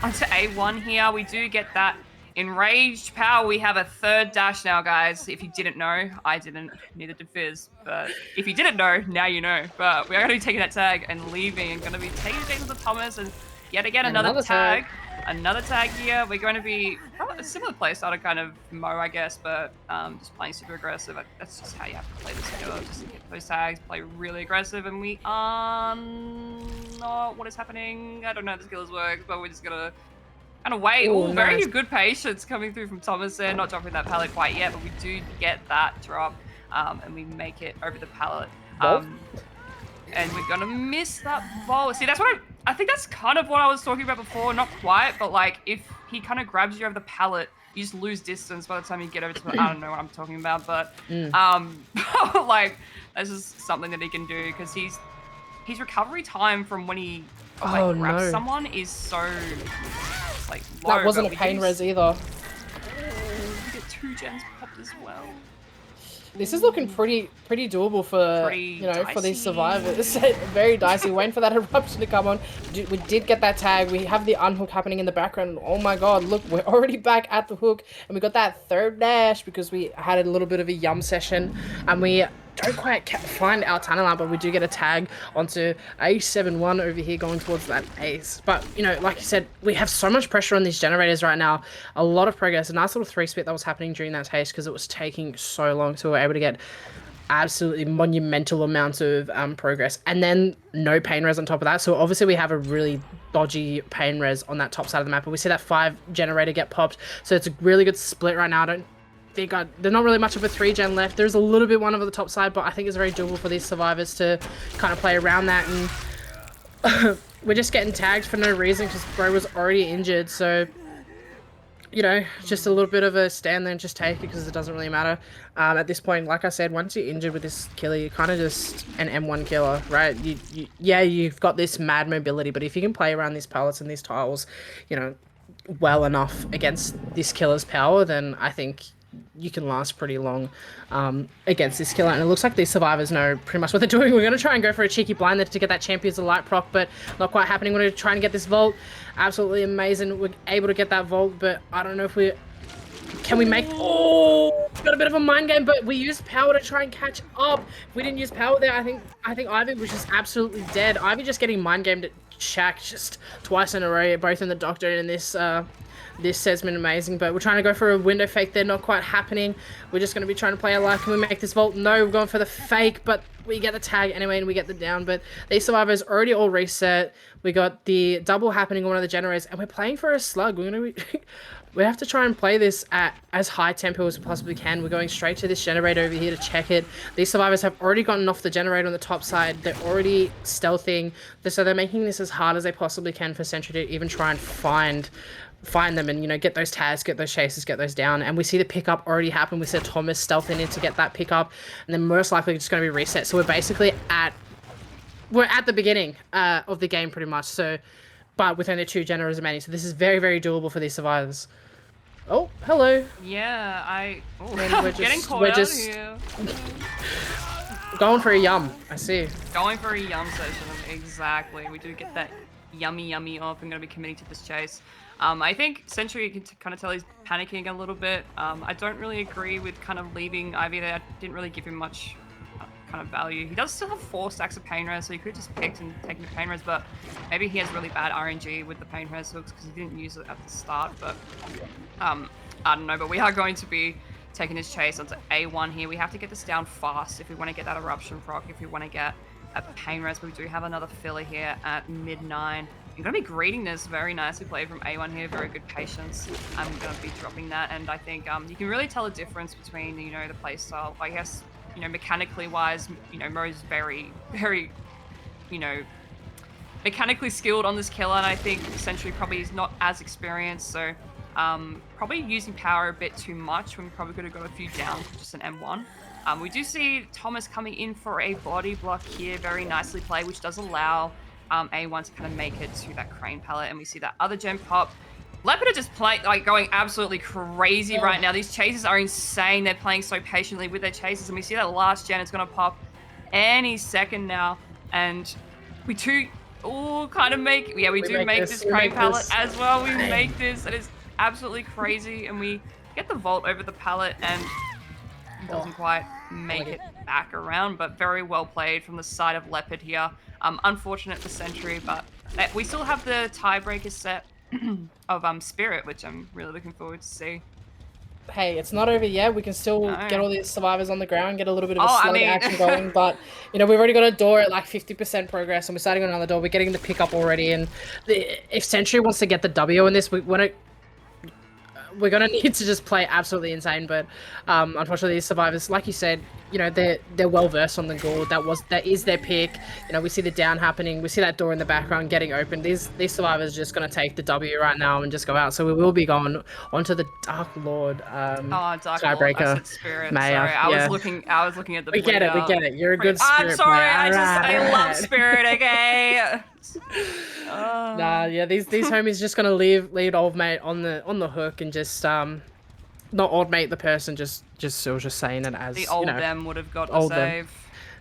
onto A1 here. We do get that enraged power. We have a third dash now, guys. If you didn't know, I didn't, neither did Fizz. But if you didn't know, now you know. But we are going to be taking that tag and leaving, and going to be taking James to Thomas, and yet again another another tag. tag. Another tag here. We're going to be probably a similar playstyle to kind of Mo, I guess, but just playing super aggressive. That's just how you have to play this hero. Just get those tags, play really aggressive, and we are not what is happening. I don't know how the skills work, but we're just gonna kind of wait. Oh, Oh, very nice. good patience coming through from Thomas there. Not dropping that pallet quite yet, but we do get that drop, and we make it over the pallet. Wolf? And we're gonna miss that ball. See, that's what I think that's kind of what I was talking about before. Not quite, but like if he kind of grabs you over the pallet, you just lose distance by the time you get over to the, I don't know what I'm talking about, but Mm. like that's just something that he can do because his recovery time from when he like Oh grabs no. someone is so like low. That wasn't a but we pain do res either. we get 2 gens popped as well. This is looking pretty doable for Pretty for these dicey. survivors. Very dicey. Waiting for that eruption to come on. We did get that tag. We have the unhook happening in the background. Oh my god! Look, we're already back at the hook, and we got that third dash because we had a little bit of a yum session, and we don't quite find our tunnel out, but we do get a tag onto A71 over here going towards that ace. But, you know, like you said, we have so much pressure on these generators right now. A lot of progress. A nice little 3-split that was happening during that taste because it was taking so long. So we were able to get absolutely monumental amounts of progress. And then no pain res on top of that. So obviously we have a really dodgy pain res on that top side of the map. But we see that 5 generator get popped. So it's a really good split right now. I don't think there's not really much of a 3-gen left. There's a little bit one over the top side, but I think it's very doable for these survivors to kind of play around that. And we're just getting tagged for no reason because bro was already injured. So, you know, just a little bit of a stand there and just take it because it doesn't really matter. At this point, like I said, once you're injured with this killer, you're kind of just an M1 killer, right? Yeah, you've got this mad mobility, but if you can play around these pallets and these tiles, you know, well enough against this killer's power, then I think you can last pretty long against this killer. And it looks like these survivors know pretty much what they're doing. We're going to try and go for a cheeky blind there to get that Champions of Light proc, but not quite happening. We're going to try and get this vault. Absolutely amazing. We're able to get that vault, but I don't know if we... Can we make... Oh! Got a bit of a mind game, but we used power to try and catch up. If we didn't use power there, I think Ivy was just absolutely dead. Ivy just getting mind gamed at Shaq just twice in a row, both in the Doctor and in this... This has been amazing, but we're trying to go for a window fake there, not quite happening. We're just going to be trying to play a life. Can we make this vault? No, we're going for the fake, but we get the tag anyway, and we get the down. But these survivors already all reset. We got the double happening on one of the generators, and we're playing for a slug. We're going to be... We have to try and play this at as high tempo as we possibly can. We're going straight to this generator over here to check it. These survivors have already gotten off the generator on the top side. They're already stealthing, so they're making this as hard as they possibly can for Sentry to even try and find them and, you know, get those tags, get those chases, get those down. And we see the pickup already happen. We see Thomas stealthing in to get that pickup, and then most likely it's going to be reset. So we're basically at the beginning of the game pretty much. So, but with only 2 generators remaining, so this is very, very doable for these survivors. Oh, hello. Yeah, we're getting just, caught we're out just here. going for a yum. I see. Going for a yum session, exactly. We do get that yummy off. I'm going to be committing to this chase. I think Sentry, you can kind of tell he's panicking a little bit. I don't really agree with kind of leaving Ivy there. I didn't really give him much kind of value. He does still have 4 stacks of pain res, so he could have just picked and taken the pain res, but maybe he has really bad RNG with the pain res hooks because he didn't use it at the start. But I don't know, but we are going to be taking his chase onto A1 here. We have to get this down fast if we want to get that eruption proc, if we want to get a pain res. But we do have another filler here at mid-9. I'm going to be greeting this very nicely played from A1 here. Very good patience. I'm going to be dropping that, and I think you can really tell a difference between, you know, the playstyle. I guess, you know, mechanically wise, you know, Mo's very you know, mechanically skilled on this killer, and I think Sentry probably is not as experienced, so probably using power a bit too much when we probably could have got a few down with just an M1. We do see Thomas coming in for a body block here, very nicely played, which does allow A1 to kind of make it to that crane pallet, and we see that other gem pop. Leopard are just like going absolutely crazy right now. These chases are insane. They're playing so patiently with their chases, and we see that last gen is going to pop any second now, and we do kind of make, yeah, we do make this crane pallet as well. We make this. It is absolutely crazy, and we get the vault over the pallet, and doesn't quite make it back around, but very well played from the side of Leopard here. Unfortunate for Sentry, but we still have the tiebreaker set of Spirit, which I'm really looking forward to see. Hey, it's not over yet. We can still No. get all these survivors on the ground, get a little bit of a Oh, I slug mean, action going. But, you know, we've already got a door at like 50% progress, and we're starting on another door. We're getting the pickup already. And if Sentry wants to get the W in this, we're gonna need to just play absolutely insane. But unfortunately, these survivors, like you said, you know, they're well versed on the goal. That is their pick. You know, we see the down happening. We see that door in the background getting open. These survivors are just gonna take the W right now and just go out. So we will be going onto the Dark Lord. oh, Dark Lord, tiebreaker. I said Spirit. Maya, Sorry, I yeah. was looking at the. We get it. We get it. You're a good I'm Spirit sorry. player. I love Spirit. Okay. Nah, yeah. These homies just gonna leave old mate on the hook and just not old mate the person, just saying it as the old you know, them would have got the old them. save.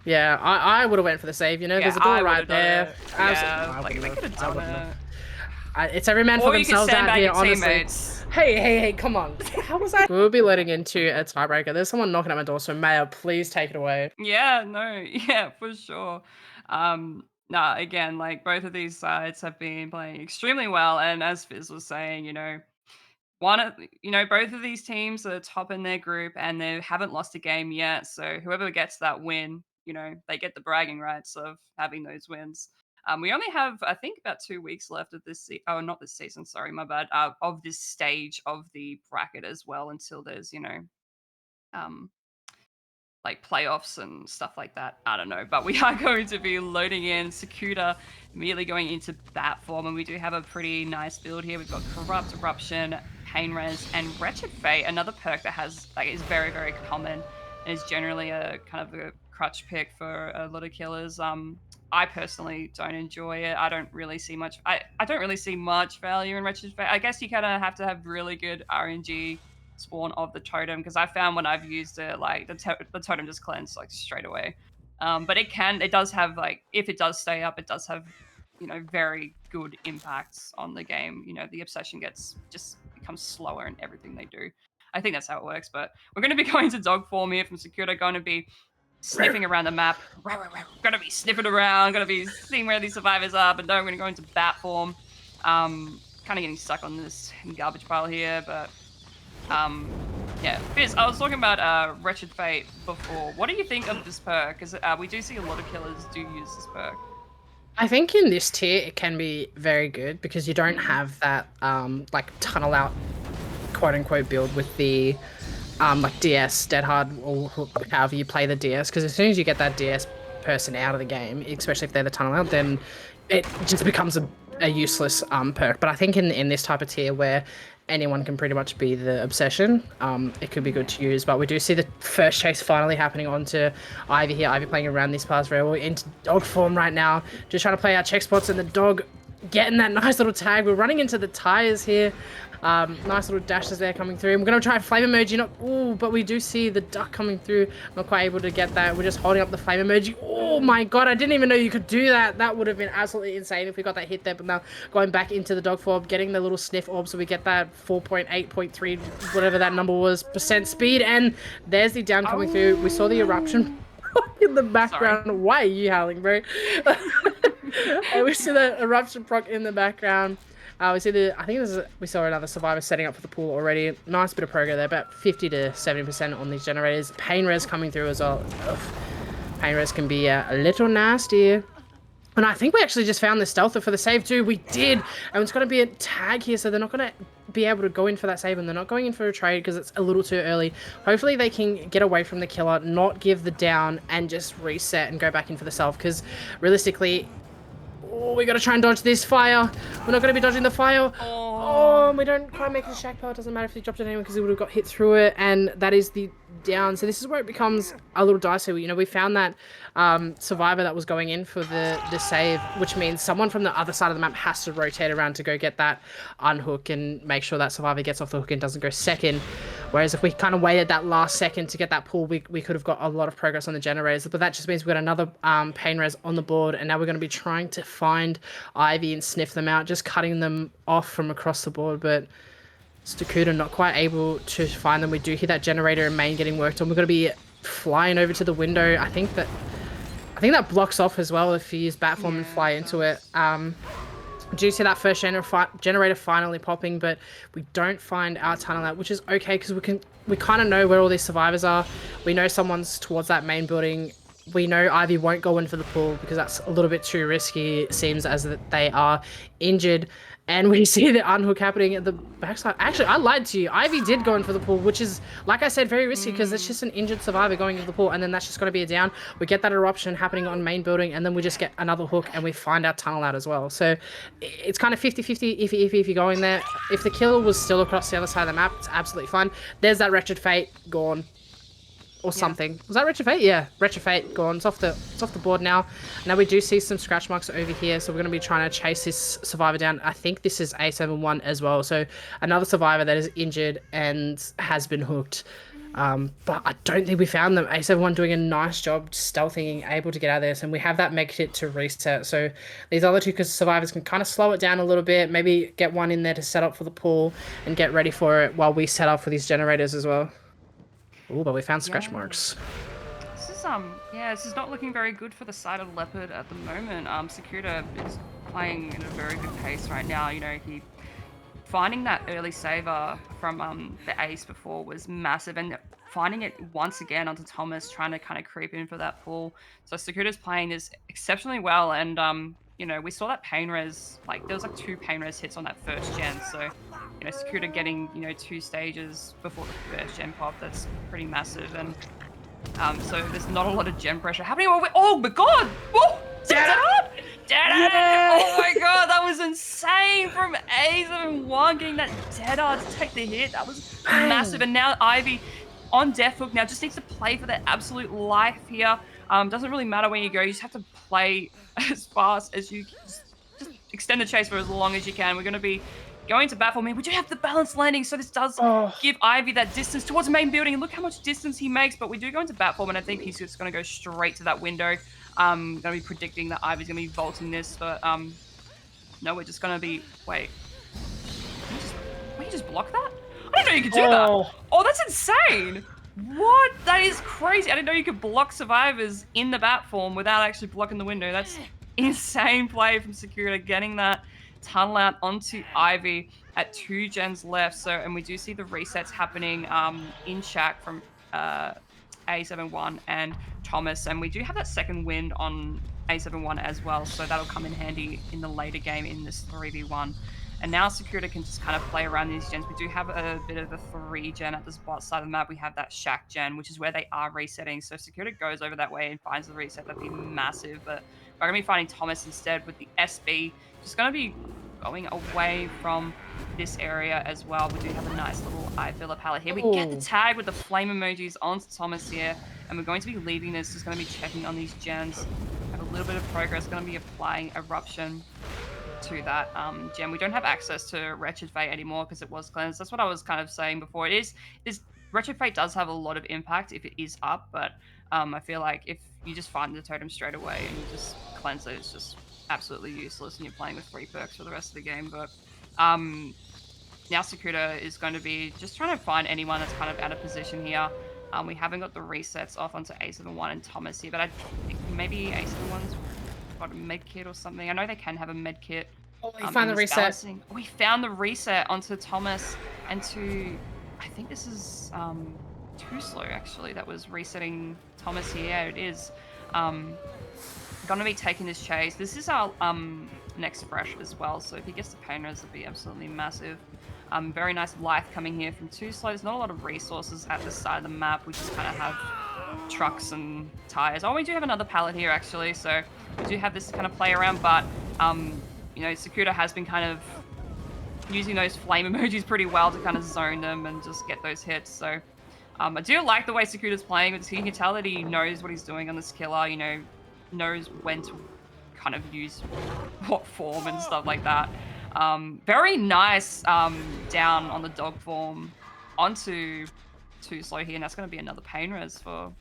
Yeah, I would have went for the save. You know, Yeah, there's a door I right would've done there. it. Absolutely. Yeah, like they could have done it. It's every man for Or you could themselves stand out by here, your honestly. teammates. Hey, come on. How was that? We'll be letting into a tiebreaker. There's someone knocking at my door, so Maya, please take it away. Yeah, no, yeah, for sure. Nah, again, like both of these sides have been playing extremely well, and as Fizz was saying, you know, both of these teams are top in their group, and they haven't lost a game yet. So whoever gets that win, you know, they get the bragging rights of having those wins. We only have, I think, about 2 weeks left of this. Not this season. Sorry, my bad. Of this stage of the bracket as well, until there's, um, like playoffs and stuff like that. I don't know, but we are going to be loading in Sakuta, immediately going into bat form, and we do have a pretty nice build here. We've got Corrupt, Eruption, Pain Res, and Wretched Fate, another perk that is very, very common and is generally a kind of a crutch pick for a lot of killers. I personally don't enjoy it. I don't really see much. I don't really see much value in Wretched Fate. I guess you kind of have to have really good RNG spawn of the totem, because I found when I've used it, like the totem just cleansed like straight away. But it does have, like, if it does stay up, it does have, very good impacts on the game. The obsession just becomes slower in everything they do. I think that's how it works. But we're going to be going to dog form here from Security, going to be sniffing around the map. Going to be sniffing around, going to be seeing where these survivors are. But no, we're going to go into bat form. Kind of getting stuck on this garbage pile here, but yeah, Fizz, I was talking about Wretched Fate before. What do you think of this perk? Because we do see a lot of killers do use this perk. I think in this tier it can be very good because you don't have that like tunnel out quote unquote build with the like DS dead hard or however you play the DS, because as soon as you get that DS person out of the game, especially if they're the tunnel out, then it just becomes a useless perk. But I think in this type of tier where anyone can pretty much be the obsession, it could be good to use. But we do see the first chase finally happening onto Ivy here. Ivy playing around this pass very well into dog form right now, just trying to play our check spots, and the dog getting that nice little tag. We're running into the tires here. Nice little dashes there coming through. And we're going to try flame emoji. But we do see the duck coming through. Not quite able to get that. We're just holding up the flame emoji. Oh my god, I didn't even know you could do that. That would have been absolutely insane if we got that hit there. But now going back into the dog form, getting the little sniff orb so we get that 4.8.3, whatever that number was, % speed. And there's the down coming through. We saw the eruption in the background. Sorry. Why are you howling, bro? And we see the eruption proc in the background. We saw another survivor setting up for the pool already. Nice bit of progress there, about 50 to 70% on these generators. Pain res coming through as well. Ugh. Pain res can be a little nasty. And I think we actually just found the stealther for the save too. We did. And it's going to be a tag here, so they're not going to be able to go in for that save, and they're not going in for a trade because it's a little too early. Hopefully they can get away from the killer, not give the down, and just reset and go back in for the self, because realistically, Oh, we gotta try and dodge this fire. We're not gonna be dodging the fire. Oh, Oh, we don't quite make the shack pile. It doesn't matter if he dropped it anyway because he would have got hit through it, and that is the down. So this is where it becomes a little dicey. You know, we found that survivor that was going in for the save, which means someone from the other side of the map has to rotate around to go get that unhook and make sure that survivor gets off the hook and doesn't go second. Whereas if we kind of waited that last second to get that pull, we could have got a lot of progress on the generators. But that just means we've got another pain res on the board, and now we're going to be trying to find Ivy and sniff them out, just cutting them off from across the board. But Stakuda not quite able to find them. We do hear that generator and main getting worked on. We're going to be flying over to the window. I think that blocks off as well if you use Batform and fly into it. Do see that first generator finally popping, but we don't find our tunnel out, which is okay because we kind of know where all these survivors are. We know someone's towards that main building. We know Ivy won't go in for the pool because that's a little bit too risky. It seems as that they are injured. And we see the unhook happening at the backside. Actually, I lied to you. Ivy did go in for the pool, which is, like I said, very risky because it's just an injured survivor going into the pool, and then that's just going to be a down. We get that eruption happening on main building, and then we just get another hook, and we find our tunnel out as well. So it's kind of 50-50 if you're going there. If the kill was still across the other side of the map, it's absolutely fine. There's that Wretched Fate gone. Or something. Was that Wretched Fate? Yeah, Wretched Fate gone. It's off the board now. Now we do see some scratch marks over here, so we're going to be trying to chase this survivor down. I think this is A71 as well, so another survivor that is injured and has been hooked. But I don't think we found them. A71 doing a nice job stealthing, able to get out of this, and we have that med kit to reset. So these other two survivors can kind of slow it down a little bit, maybe get one in there to set up for the pool and get ready for it while we set up for these generators as well. Oh, but we found scratch marks. This is this is not looking very good for the side of Leopard at the moment. Securita is playing in a very good pace right now. You know, he finding that early saver from the ace before was massive, and finding it once again onto Thomas, trying to kind of creep in for that pull. So Securita's playing this exceptionally well, and you know, we saw that pain res, like there was like 2 pain res hits on that first gen, so you know, Securita getting, you know, 2 stages before the first gen pop, that's pretty massive. And so there's not a lot of gen pressure happening. Oh my god! Whoa! Dead! Yeah! Oh my god, that was insane from A71 getting that dead to take the hit. That was massive. And now Ivy on death hook now just needs to play for their absolute life here. Doesn't really matter where you go, you just have to play as fast as you just extend the chase for as long as you can. We're going to be going to Batform. I mean, we do have the balanced landing, so this does give Ivy that distance towards the main building. And look how much distance he makes, but we do go into Batform, and I think he's just going to go straight to that window. Going to be predicting that Ivy's going to be vaulting this, but no, we're just going to be... Wait. Can you just block that? I didn't know you could do that. Oh, that's insane. What? That is crazy. I didn't know you could block survivors in the Batform without actually blocking the window. That's insane play from Securita, getting that tunnel out onto Ivy at 2 gens left. So, and we do see the resets happening in Shack from A71 and Thomas, and we do have that second wind on A71 as well, so that'll come in handy in the later game in this 3v1. And now Securita can just kind of play around these gens. We do have a bit of a 3 gen at this bot side of the map. We have that Shack gen, which is where they are resetting. So Securita goes over that way and finds the reset. That'd be massive. But we're going to be finding Thomas instead with the SB. Just going to be going away from this area as well. We do have a nice little eye filler palette here. We get the tag with the flame emojis onto Thomas here. And we're going to be leaving this. Just going to be checking on these gens. Have a little bit of progress. Going to be applying Eruption to that gem. We don't have access to Wretched Fate anymore because it was cleansed. That's what I was kind of saying before. Wretched Fate does have a lot of impact if it is up, but I feel like if you just find the totem straight away and you just cleanse it, it's just absolutely useless and you're playing with 3 perks for the rest of the game. But now Securita is going to be just trying to find anyone that's kind of out of position here. We haven't got the resets off onto A71 and Thomas here, but I think maybe A71's got a med kit or something. I know they can have a med kit. Oh, we found the reset. Balancing. We found the reset onto Thomas and to, I think this is too slow actually. That was resetting Thomas here. Yeah, it is. Gonna be taking this chase. This is our next fresh as well. So if he gets the pain res, it'll be absolutely massive. Very nice life coming here from Too Slow. There's not a lot of resources at this side of the map. We just kind of have trucks and tires. Oh, we do have another pallet here actually. So we do have this to kind of play around, but Sakuda has been kind of using those flame emojis pretty well to kind of zone them and just get those hits. So I do like the way Sakuda's playing because he can tell that he knows what he's doing on this killer, knows when to kind of use what form and stuff like that. Very nice down on the dog form onto too slow here, and that's going to be another pain res for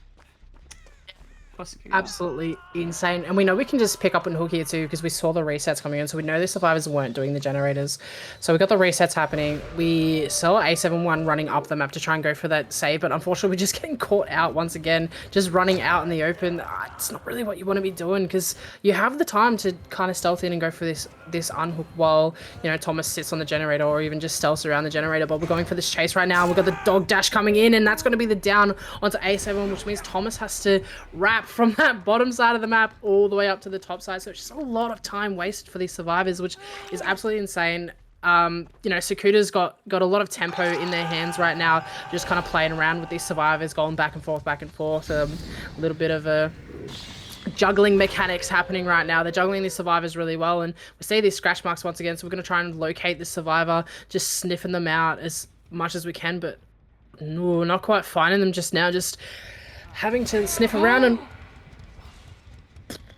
Sakuda. Absolutely insane. And we know we can just pick up and hook here too because we saw the resets coming in. So we know the survivors weren't doing the generators. So we got the resets happening. We saw A71 running up the map to try and go for that save. But unfortunately, we're just getting caught out once again. Just running out in the open. It's not really what you want to be doing because you have the time to kind of stealth in and go for this unhook while, Thomas sits on the generator or even just stealths around the generator. But we're going for this chase right now. We've got the dog dash coming in and that's going to be the down onto A7, which means Thomas has to wrap from that bottom side of the map all the way up to the top side. So it's just a lot of time wasted for these survivors, which is absolutely insane. Sakuda's got a lot of tempo in their hands right now, just kind of playing around with these survivors, going back and forth. A little bit of a juggling mechanics happening right now. They're juggling these survivors really well, and we see these scratch marks once again. So we're going to try and locate this survivor, just sniffing them out as much as we can, but no, not quite finding them just now. Just having to sniff around and...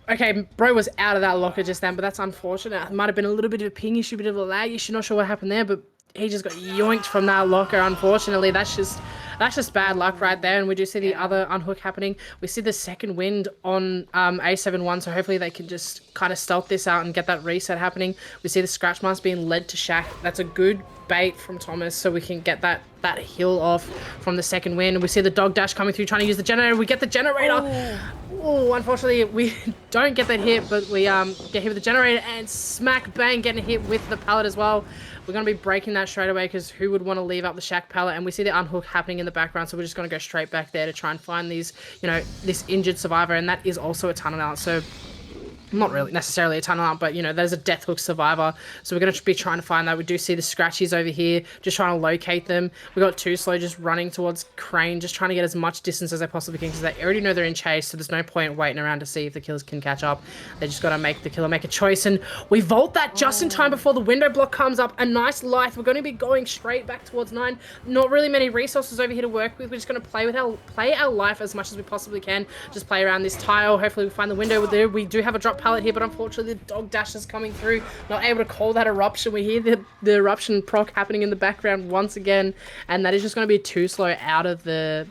Okay, bro was out of that locker just then, but that's unfortunate. It might have been a little bit of a ping issue, bit of a lag issue. Not sure what happened there, but he just got yoinked from that locker. Unfortunately, that's just bad luck right there. And we do see the other unhook happening. We see the second wind on A71, so hopefully they can just kind of stealth this out and get that reset happening. We see the scratch marks being led to Shaq. That's a good bait from Thomas, so we can get that hill off from the second wind. We see the dog dash coming through, trying to use the generator. We get the generator. Oh, unfortunately, we don't get that hit, but we get hit with the generator and smack bang, getting hit with the pallet as well. We're going to be breaking that straight away because who would want to leave up the Shack pallet? And we see the unhook happening in the background, so we're just going to go straight back there to try and find these, this injured survivor, and that is also a tunnel out. So not really necessarily a tunnel out, but there's a death hook survivor, so we're going to be trying to find that. We do see the scratchies over here, just trying to locate them. We got Too Slow just running towards Crane, just trying to get as much distance as they possibly can because they already know they're in chase, so there's no point waiting around to see if the killers can catch up. They just got to make the killer make a choice, and we vault that just in time before the window block comes up. A nice life. We're going to be going straight back towards 9. Not really many resources over here to work with. We're just going to play our life as much as we possibly can. Just play around this tile. Hopefully we find the window there. We do have a drop pallet here, but unfortunately the dog dash is coming through. Not able to call that eruption. We hear the eruption proc happening in the background once again, and that is just going to be Too Slow out of the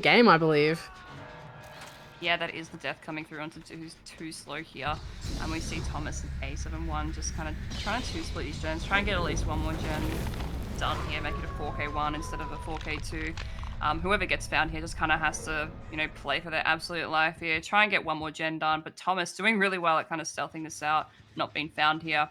game, I believe. Yeah, that is the death coming through onto Too Slow here. And we see Thomas and A71 just kind of trying to split these gens, try and get at least one more gen done here, make it a 4K1 instead of a 4K2. Whoever gets found here just kind of has to, play for their absolute life here, try and get one more gen done. But Thomas doing really well at kind of stealthing this out, not being found here,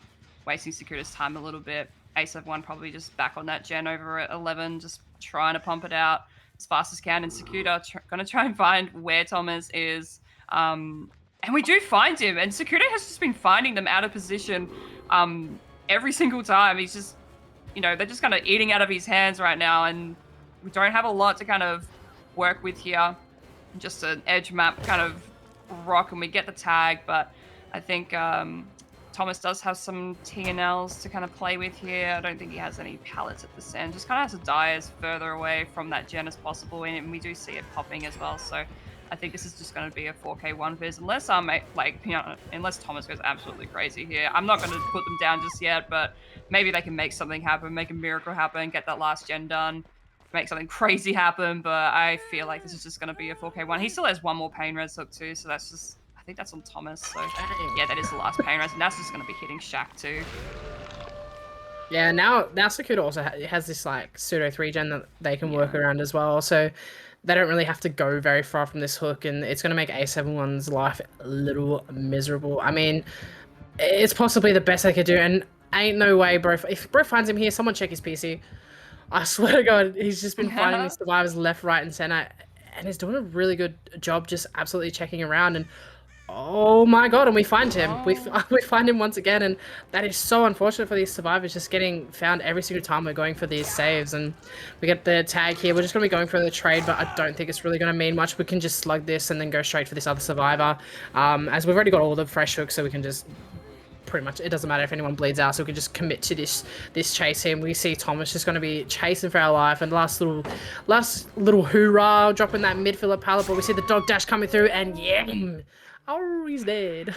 wasting Sakuda's time a little bit. A71 probably just back on that gen over at 11, just trying to pump it out as fast as can. And Sakuda going to try and find where Thomas is. And we do find him. And Sakuda has just been finding them out of position every single time. He's just, they're just kind of eating out of his hands right now. And we don't have a lot to kind of work with here. Just an edge map kind of rock, and we get the tag. But I think Thomas does have some TNLs to kind of play with here. I don't think he has any pallets at this end. Just kind of has to die as further away from that gen as possible. And we do see it popping as well. So I think this is just going to be a 4K1 viz. Unless unless Thomas goes absolutely crazy here. I'm not going to put them down just yet, but maybe they can make something happen, make a miracle happen, get that last gen done, make something crazy happen. But I feel like this is just going to be a 4K1. He still has one more pain res hook too, so that's just, I think that's on Thomas. So yeah, that is the last pain res, and that's just going to be hitting Shaq too. Yeah, now Sakuda also has this like pseudo 3-gen that they can work around as well, so they don't really have to go very far from this hook, and it's going to make A71's life a little miserable. I mean, it's possibly the best they could do, and ain't no way, bro. If bro finds him here, someone check his PC. I swear to God, he's just been finding these survivors left, right, and center, and he's doing a really good job just absolutely checking around. And oh my God, and we find him. We find him once again, and that is so unfortunate for these survivors, just getting found every single time we're going for these saves. And we get the tag here. We're just going to be going for the trade, but I don't think it's really going to mean much. We can just slug this and then go straight for this other survivor, as we've already got all the fresh hooks, so we can just pretty much it doesn't matter if anyone bleeds out, so we can just commit to this chase here. And we see Thomas just going to be chasing for our life, and last little hoorah, dropping that midfielder pallet. But we see the dog dash coming through, and yeah, oh, he's dead.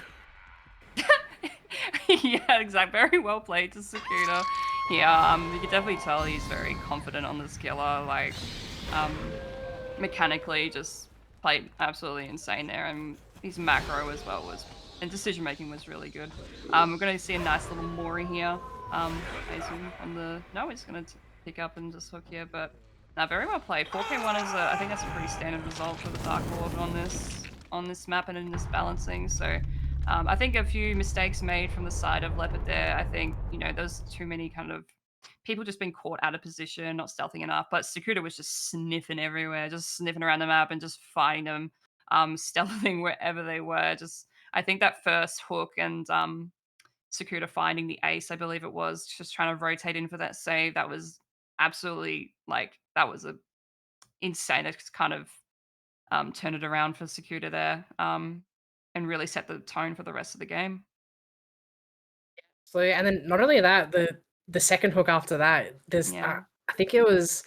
Yeah, exactly. Very well played to Sakuda. Yeah, you can definitely tell he's very confident on this killer. Like, um, mechanically, just played absolutely insane there, and his macro as well was, and decision making was really good. We're going to see a nice little Mori here. Amazing on the no, it's going to pick up and just hook here, but now very well played. 4K1 is I think that's a pretty standard result for the Dark Lord on this map and in this balancing. So I think a few mistakes made from the side of Leopard there. I think, those too many kind of people just being caught out of position, not stealthing enough. But Sakuda was just sniffing everywhere, just sniffing around the map and just finding them, stealthing wherever they were. Just I think that first hook and Sakuda finding the ace, I believe it was, just trying to rotate in for that save. That was absolutely like that was a insane. It's kind of turn it around for Sakuda there, and really set the tone for the rest of the game. So and then not only that, the second hook after that, there's Yeah. I think it was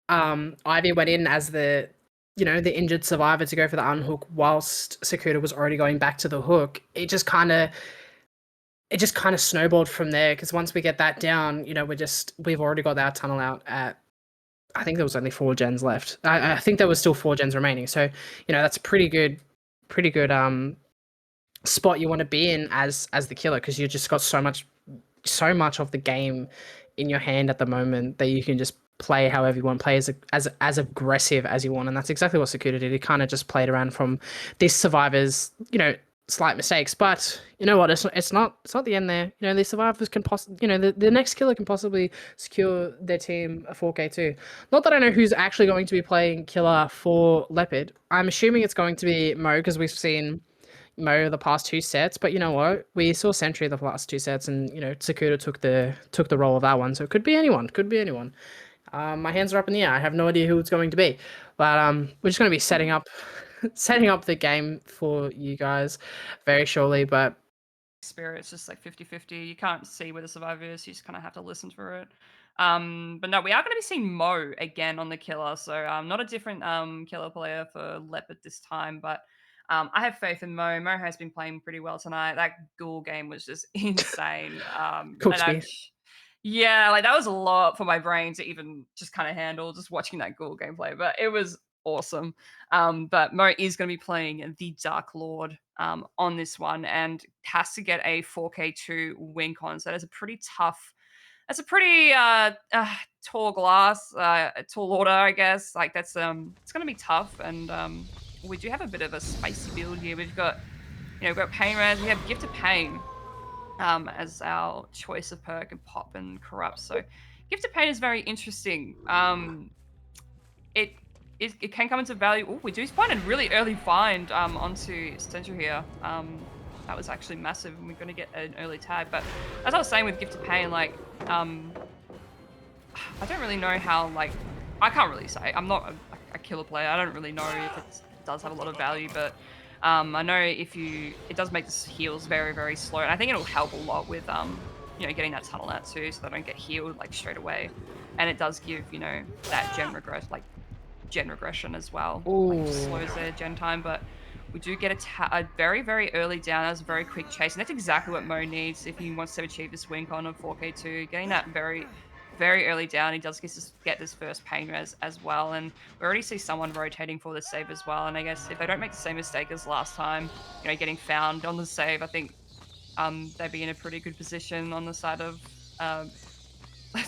Ivy went in as the injured survivor to go for the unhook whilst Sakuda was already going back to the hook. It just kind of snowballed from there because once we get that down, we've already got our tunnel out at I think there was only 4 gens left. I think there was still 4 gens remaining. So, that's a pretty good spot you want to be in as the killer because you just got so much of the game in your hand at the moment that you can just play however you want, play as aggressive as you want, and that's exactly what Sakuda did. He kind of just played around from this survivor's slight mistakes, but you know what? It's not the end there. The survivors can possibly the next killer can possibly secure their team a 4K too. Not that I know who's actually going to be playing killer for Leopard. I'm assuming it's going to be Mo because we've seen Mo the past 2 sets, but you know what? We saw Sentry the last 2 sets, and Sakuda took the role of that one. So it could be anyone. Could be anyone. My hands are up in the air. I have no idea who it's going to be, but we're just going to be setting up, setting up the game for you guys very shortly. But Spirit's just like 50-50. You can't see where the survivor is. You just kind of have to listen for it. But no, we are going to be seeing Mo again on the killer. So not a different killer player for Leopard this time, but I have faith in Mo. Mo has been playing pretty well tonight. That ghoul game was just insane. And Cooks I'm, me. yeah, like that was a lot for my brain to even just kind of handle just watching that ghoul gameplay, but it was awesome. But Mo is going to be playing the Dark Lord on this one and has to get a 4K2 win con. So that's a pretty tall glass, tall order, I guess. Like that's it's going to be tough, and we do have a bit of a spicy build here. We've got Pain Res, we have Gift of Pain as our choice of perk and pop and corrupt. So Gift of Pain is very interesting. It it can come into value. Oh, we do find a really early find onto Central here. That was actually massive, and we're going to get an early tag. But as I was saying with Gift of Pain, like I don't really know how. Like I can't really say. I'm not a killer player. I don't really know if it does have a lot of value, but I know it does make the heals very, very slow. And I think it'll help a lot with, getting that tunnel out too, so they don't get healed like straight away. And it does give, that gen regression as well. Like Ooh. slows their gen time, but we do get a very, very early down. That was a very quick chase, and that's exactly what Mo needs if he wants to achieve this win con of 4K2. Getting that very, very early down, he does get this first pain res as well, and we already see someone rotating for the save as well. And I guess if they don't make the same mistake as last time, getting found on the save, I think they'd be in a pretty good position on the side of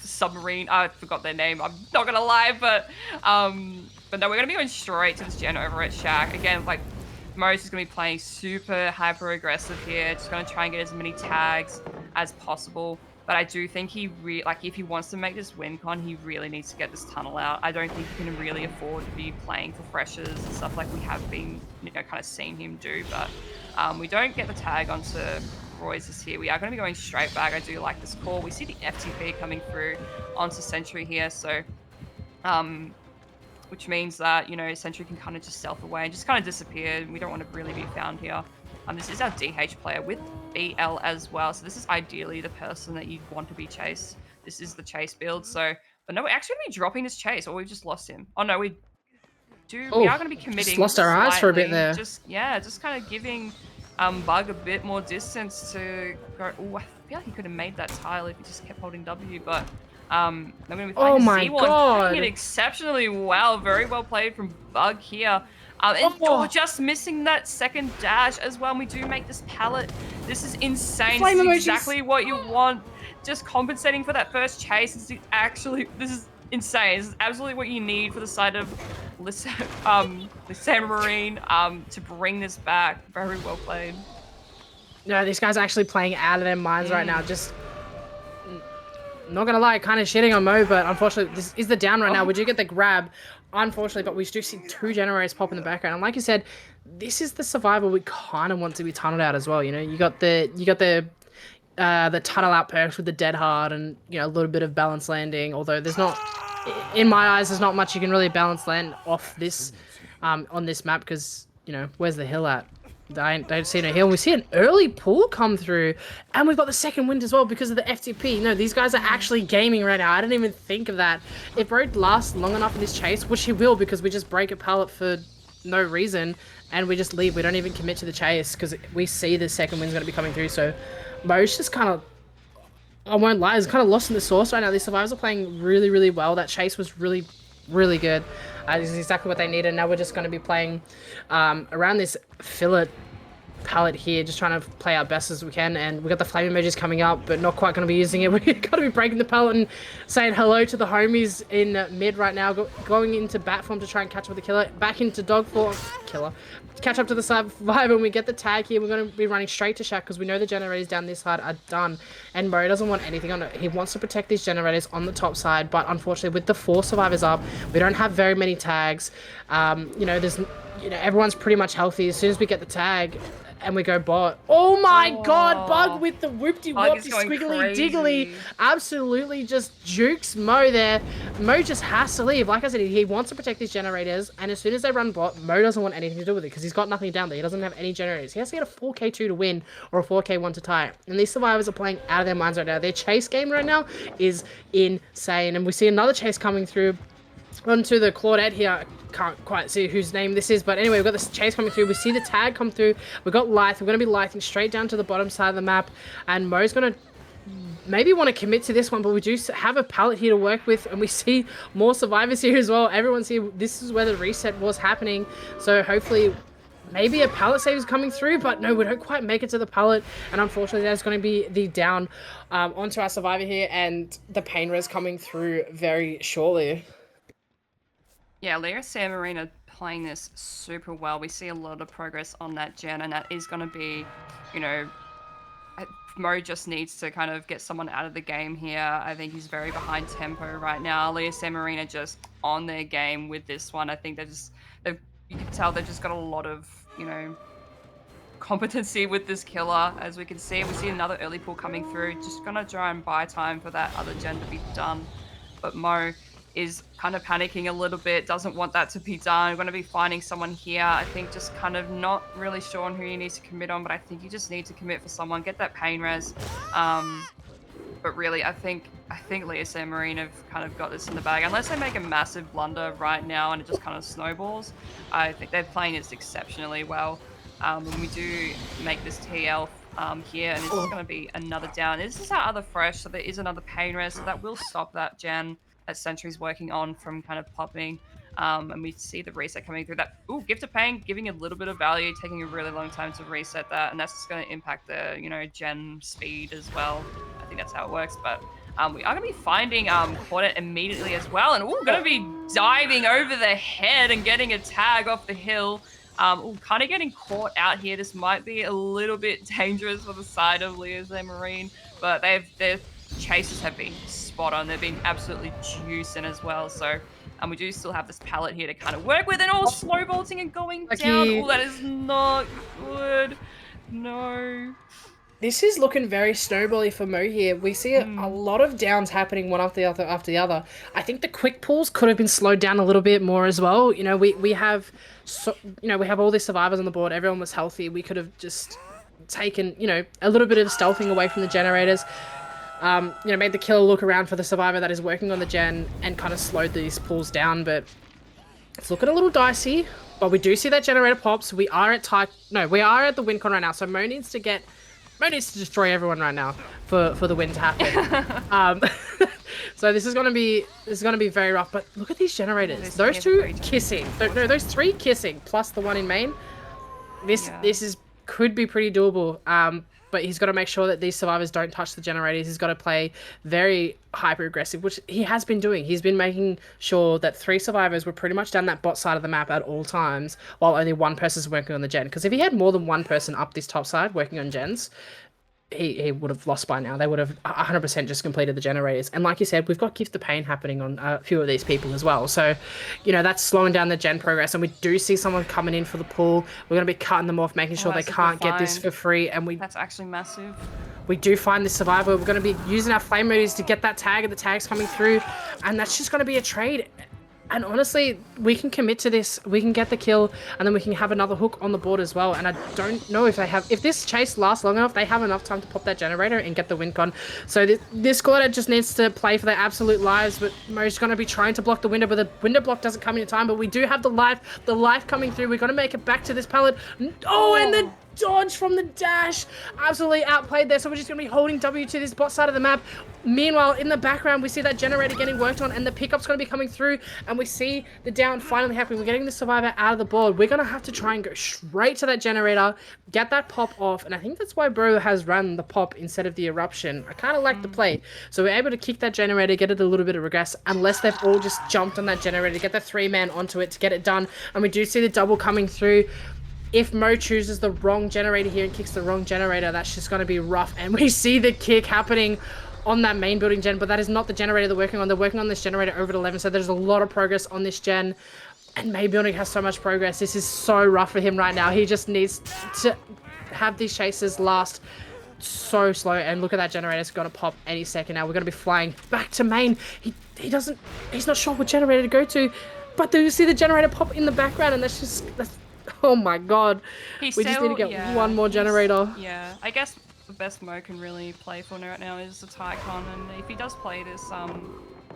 Submarine. I forgot their name. I'm not gonna lie, but no, we're gonna be going straight to this gen over at Shack again. Like Mo's is gonna be playing super hyper aggressive here, just gonna try and get as many tags as possible. But I do think if he wants to make this win con, he really needs to get this tunnel out. I don't think he can really afford to be playing for freshers and stuff like we have been, kind of seeing him do. But we don't get the tag onto Royces here. We are going to be going straight back. I do like this call. We see the FTP coming through onto Sentry here. So, which means that, Sentry can kind of just stealth away and just kind of disappear. We don't want to really be found here. This is our DH player with BL as well. So this is ideally the person that you'd want to be chased. This is the chase build. So, but no, we're actually going to be dropping this chase, or we've just lost him. Oh no, we Oh, are going to be just committing lost our eyes for a bit slightly. there. Just yeah, just kind of giving Bug a bit more distance to go. Oh, I feel like he could have made that tile if he just kept holding W, but I'm going to be Oh finding my Z1 playing it god. exceptionally well. Very well played from Bug here. And Oh, just missing that second dash as well. And we do make this pallet. This is insane. This flame is emojis. exactly what you want. Just compensating for that first chase. This is insane. This is absolutely what you need for the side of Lirasanmarine to bring this back. Very well played. No, these guys are actually playing out of their minds right now. Just not gonna lie, kind of shitting on Mo, but unfortunately, this is the down right now. Oh, We do get the grab, unfortunately, but we do see two generators pop in the background. And like you said, this is the survival we kind of want to be tunneled out as well. You know, you got the tunnel out perks with the dead hard and a little bit of balance landing. Although there's not, in my eyes, there's not much you can really balance land off this, on this map because where's the hill at? I don't see no hill. We see an early pull come through, and we've got the second wind as well because of the FTP. No, these guys are actually gaming right now. I didn't even think of that. If Road lasts long enough in this chase, which he will because we just break a pallet for no reason, and we just leave. We don't even commit to the chase because we see the second wind's going to be coming through. So Mo's just kind of, I won't lie, he's kind of lost in the sauce right now. These survivors are playing really, really well. That chase was really, really good. This is exactly what they needed. Now we're just going to be playing around this fillet palette here, just trying to play our best as we can. And we got the flame emojis coming up, but not quite going to be using it. We're got to be breaking the palette and saying hello to the homies in mid right now. Going into bat form to try and catch up with the killer. Back into dog form. Killer. Catch up to the survivor, and we get the tag here. We're going to be running straight to Shack because we know the generators down this side are done. And Mo doesn't want anything on it. He wants to protect these generators on the top side, but unfortunately, with the 4 survivors up, we don't have very many tags. There's everyone's pretty much healthy. As soon as we get the tag and we go bot. Oh my god, Bug with the whoopty whoopty squiggly diggly. Absolutely just jukes Mo there. Mo just has to leave. Like I said, he wants to protect these generators, and as soon as they run bot, Mo doesn't want anything to do with it because he's got nothing down there. He doesn't have any generators. He has to get a 4k2 to win or a 4k1 to tie. And these survivors are playing out of their minds right now. Their chase game right now is insane. And we see another chase coming through onto the Claudette here. Can't quite see whose name this is, but anyway, we've got this chase coming through. We see the tag come through. We've got Lythe. We're going to be Lything straight down to the bottom side of the map, and Mo's going to maybe want to commit to this one, but we do have a pallet here to work with, and we see more survivors here as well. Everyone's here. This is where the reset was happening, so hopefully maybe a pallet save is coming through, but no, we don't quite make it to the pallet, and unfortunately there's going to be the down onto our survivor here, and the pain res coming through very shortly. Yeah, Lirasanmarine are playing this super well. We see a lot of progress on that gen, and that is going to be, Mo just needs to kind of get someone out of the game here. I think he's very behind tempo right now. Lirasanmarine are just on their game with this one. I think you can tell they've just got a lot of, competency with this killer, as we can see. We see another early pull coming through. Just going to try and buy time for that other gen to be done. But Mo is kind of panicking a little bit, doesn't want that to be done. We're going to be finding someone here. I think just kind of not really sure on who he needs to commit on, but I think you just need to commit for someone, get that pain res. But really, I think Lirasanmarine have kind of got this in the bag. Unless they make a massive blunder right now and it just kind of snowballs, I think they're playing this exceptionally well. When we do make this TL here, and this is going to be another down. This is our other fresh, so there is another pain res, so that will stop that gen that Sentry's working on from kind of popping. And we see the reset coming through that. Ooh, Gift of Pain, giving a little bit of value, taking a really long time to reset that, and that's just going to impact the, gen speed as well. I think that's how it works, but we are going to be finding Claudette immediately as well, and we're going to be diving over the head and getting a tag off the hill. Kind of getting caught out here. This might be a little bit dangerous for the side of Lirasanmarine, but their chases have been spot on. They've been absolutely juicing as well. So we do still have this pallet here to kind of work with, and all slow vaulting and going down. Oh, that is not good. No. This is looking very snowbally for Mo here. We see a lot of downs happening one after the other. I think the quick pulls could have been slowed down a little bit more as well. We have we have all these survivors on the board. Everyone was healthy. We could have just taken, you know, a little bit of stealthing away from the generators. You know, made the killer look around for the survivor that is working on the gen and kind of slowed these pulls down, but it's looking a little dicey. But we do see that generator pops. We are at we are at the win con right now, so Mo needs to destroy everyone right now for the win to happen. So this is gonna be very rough. But look at these generators. Those two kissing. No, those three kissing plus the one in main. This could be pretty doable. But he's got to make sure that these survivors don't touch the generators. He's got to play very hyper aggressive, which he has been doing. He's been making sure that 3 survivors were pretty much down that bot side of the map at all times, while only 1 person's working on the gen. Because if he had more than 1 person up this top side working on gens, he would have lost by now. They would have 100% just completed the generators. And like you said, we've got Gift the Pain happening on a few of these people as well. So, you know, that's slowing down the gen progress. And we do see someone coming in for the pull. We're going to be cutting them off, making sure they can't get this for free. And that's actually massive. We do find this survivor. We're going to be using our flame motors to get that tag, and the tag's coming through. And that's just going to be a trade. And honestly, we can commit to this. We can get the kill, and then we can have another hook on the board as well. And I don't know if they have... If this chase lasts long enough, they have enough time to pop that generator and get the win con. So this squad just needs to play for their absolute lives. But Mo's going to be trying to block the window, but the window block doesn't come in time. But we do have the life coming through. We're going to make it back to this pallet. Oh, and the dodge from the dash. Absolutely outplayed there. So we're just going to be holding W to this bot side of the map. Meanwhile, in the background, we see that generator getting worked on, and the pickup's going to be coming through, and we see the down finally happening. We're getting the survivor out of the board. We're going to have to try and go straight to that generator, get that pop off, and I think that's why Bro has run the pop instead of the eruption. I kind of like the play. So we're able to kick that generator, get it a little bit of regress, unless they've all just jumped on that generator to get the 3-man onto it to get it done. And we do see the double coming through. If Mo chooses the wrong generator here and kicks the wrong generator, that's just going to be rough. And we see the kick happening on that main building gen, but that is not the generator they're working on. They're working on this generator over at 11, so there's a lot of progress on this gen. And main building has so much progress. This is so rough for him right now. He just needs to have these chases last so slow. And look at that generator. It's going to pop any second now. We're going to be flying back to main. He's not sure what generator to go to, but do you see the generator pop in the background? And that's oh my god. We just need to get one more generator. Yeah, I guess the best Mo can really play for right now is the Tycon, and if he does play this,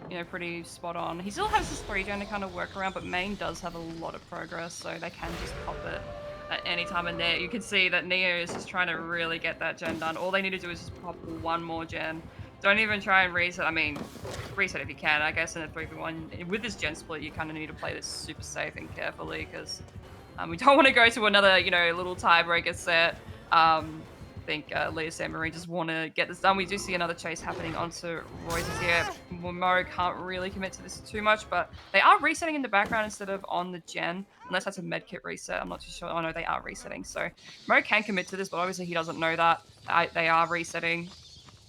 you know, pretty spot on. He still has his 3-gen to kind of work around, but main does have a lot of progress, so they can just pop it at any time. And there you can see that Neo is just trying to really get that gen done. All they need to do is just pop 1 more gen. Don't even try and reset. I mean, reset if you can. I guess in a 3v1 with this gen split, you kind of need to play this super safe and carefully, because we don't want to go to another, you know, little tiebreaker set. I think Lirasanmarine just want to get this done. We do see another chase happening onto Royce's here. Mo can't really commit to this too much, but they are resetting in the background instead of on the gen, unless that's a medkit reset. I'm not too sure. Oh no, they are resetting. So Mo can commit to this, but obviously he doesn't know that. They are resetting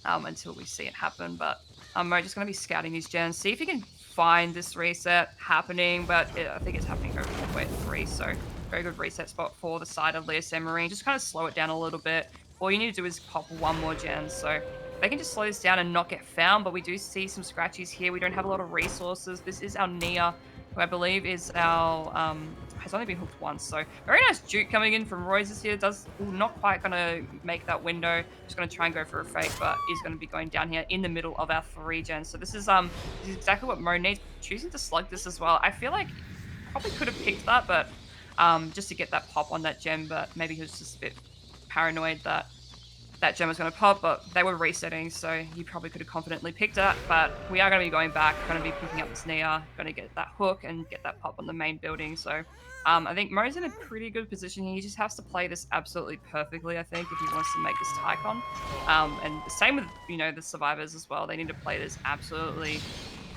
until we see it happen. But Mo just going to be scouting these gens, see if he can find this reset happening, but I think it's happening over the way at 3, so very good reset spot for the side of Lirasanmarine. Just kind of slow it down a little bit. All you need to do is pop 1 more gen, so they can just slow this down and not get found, but we do see some scratchies here. We don't have a lot of resources. This is our Nia, who I believe is our, has only been hooked once, so very nice juke coming in from Royces here. Not quite going to make that window. Just going to try and go for a fake, but is going to be going down here in the middle of our 3-gen. So this is exactly what Mo needs. Choosing to slug this as well. I feel like probably could have picked that, but just to get that pop on that gem, but maybe he was just a bit paranoid that that gem was going to pop, but they were resetting, so he probably could have confidently picked it. But we are going to be going back, going to be picking up this Nia, going to get that hook and get that pop on the main building. So I think Mo's in a pretty good position here. He just has to play this absolutely perfectly, I think, if he wants to make this Tycon. And the same with, you know, the survivors as well. They need to play this absolutely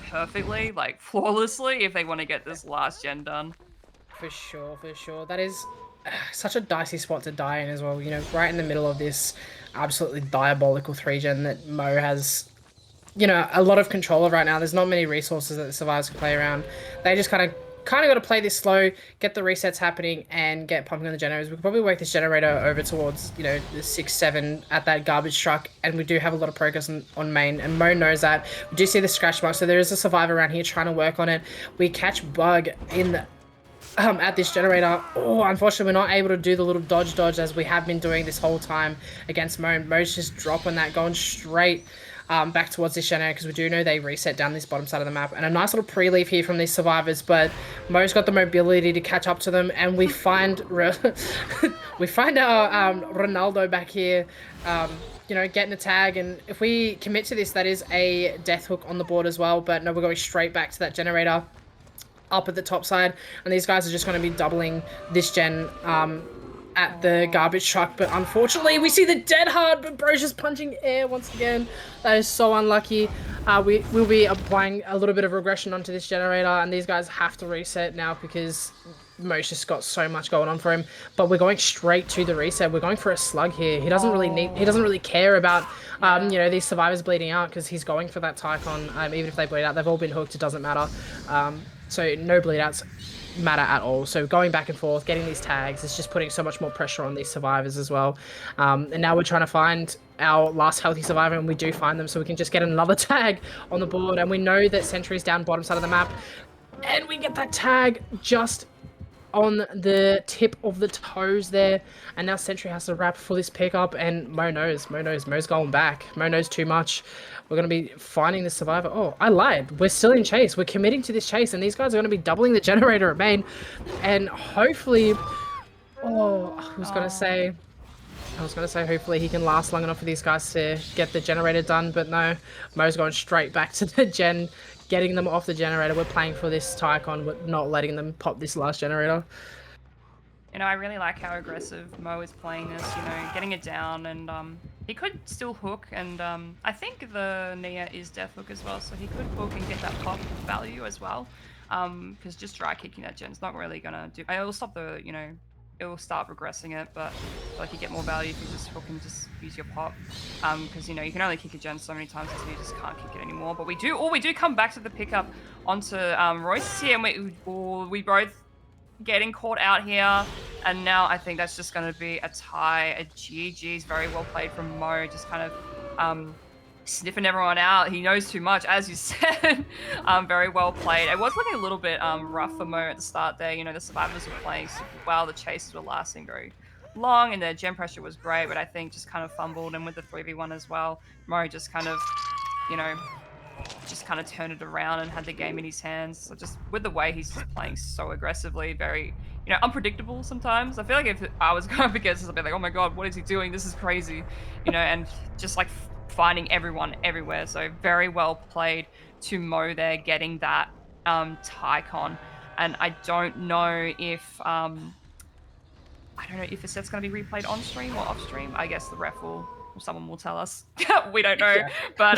perfectly, like flawlessly, if they want to get this last gen done. For sure, for sure. That is such a dicey spot to die in as well. You know, right in the middle of this absolutely diabolical 3-gen that Mo has, you know, a lot of control of right now. There's not many resources that the survivors can play around. They just kind of got to play this slow, get the resets happening, and get pumping on the generators. We could probably work this generator over towards, you know, the 6-7 at that garbage truck, and we do have a lot of progress on main, and Mo knows that. We do see the scratch mark, so there is a survivor around here trying to work on it. We catch Bug in at this generator. Oh, unfortunately, we're not able to do the little dodge as we have been doing this whole time against Mo. Mo's just dropping that, going straight back towards this generator because we do know they reset down this bottom side of the map. And a nice little pre-leave here from these survivors, but Mo's got the mobility to catch up to them, and we find we find our Ronaldo back here. You know, getting a tag, and if we commit to this, that is a death hook on the board as well. But no, we're going straight back to that generator up at the top side, and these guys are just going to be doubling this gen at the garbage truck. But unfortunately, we see the dead hard, but bro's just punching air once again. That is so unlucky. We will be applying a little bit of regression onto this generator, and these guys have to reset now because Mo's just got so much going on for him. But we're going straight to the reset. We're going for a slug here. He doesn't really need. He doesn't really care about you know, these survivors bleeding out because he's going for that Tycon. Even if they bleed out, they've all been hooked. It doesn't matter. So no bleed outs matter at all. So going back and forth, getting these tags, is just putting so much more pressure on these survivors as well. And now we're trying to find our last healthy survivor, and we do find them, so we can just get another tag on the board. And we know that Sentry's down bottom side of the map, and we get that tag just on the tip of the toes there. And now Sentry has to wrap for this pickup, and Mo's going back. Mo knows too much. We're going to be finding the survivor. Oh, I lied. We're still in chase. We're committing to this chase, and these guys are going to be doubling the generator at main. And hopefully... Oh, I was going to say hopefully he can last long enough for these guys to get the generator done, but no. Mo's going straight back to the gen, getting them off the generator. We're playing for this Tycon. We're not letting them pop this last generator. You know, I really like how aggressive Mo is playing this, you know, getting it down, and he could still hook, and I think the Nia is death hook as well, so he could hook and get that pop value as well, because just dry kicking that gen's not really gonna do. It will stop the, you know, it will start regressing it, but like you get more value if you just hook and just use your pop, because you know you can only kick a gen so many times until you just can't kick it anymore. But we do come back to the pickup onto Royce here, and we both getting caught out here, and now I think that's just going to be a tie, a GG's. Very well played from Mo, just kind of sniffing everyone out. He knows too much, as you said. Very well played. It was looking a little bit rough for Mo at the start there. You know, the survivors were playing super well, the chases were lasting very long, and the gen pressure was great, but I think just kind of fumbled, and with the 3v1 as well, Mo just kind of, you know, just kind of turned it around and had the game in his hands. So just with the way he's just playing so aggressively, very, you know, unpredictable sometimes. I feel like if I was going up against this, I'd be like, oh my god, what is he doing? This is crazy, you know, and just like finding everyone everywhere. So very well played to Mo there, getting that Tycon. And I don't know if the set's going to be replayed on stream or off stream. I guess the ref will, or someone will tell us. We don't know. Yeah. But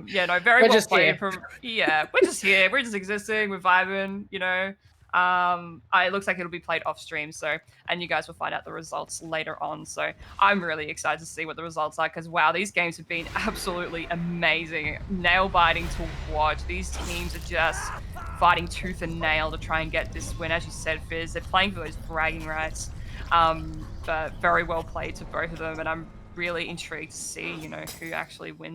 yeah, no, very well played from, yeah, we're just here. We're just existing. We're vibing, you know. It looks like it'll be played off stream, so, and you guys will find out the results later on. So I'm really excited to see what the results are, because wow, these games have been absolutely amazing, nail biting to watch. These teams are just fighting tooth and nail to try and get this win. As you said, Fizz, they're playing for those bragging rights. But very well played to both of them, and I'm really intrigued to see, you know, who actually wins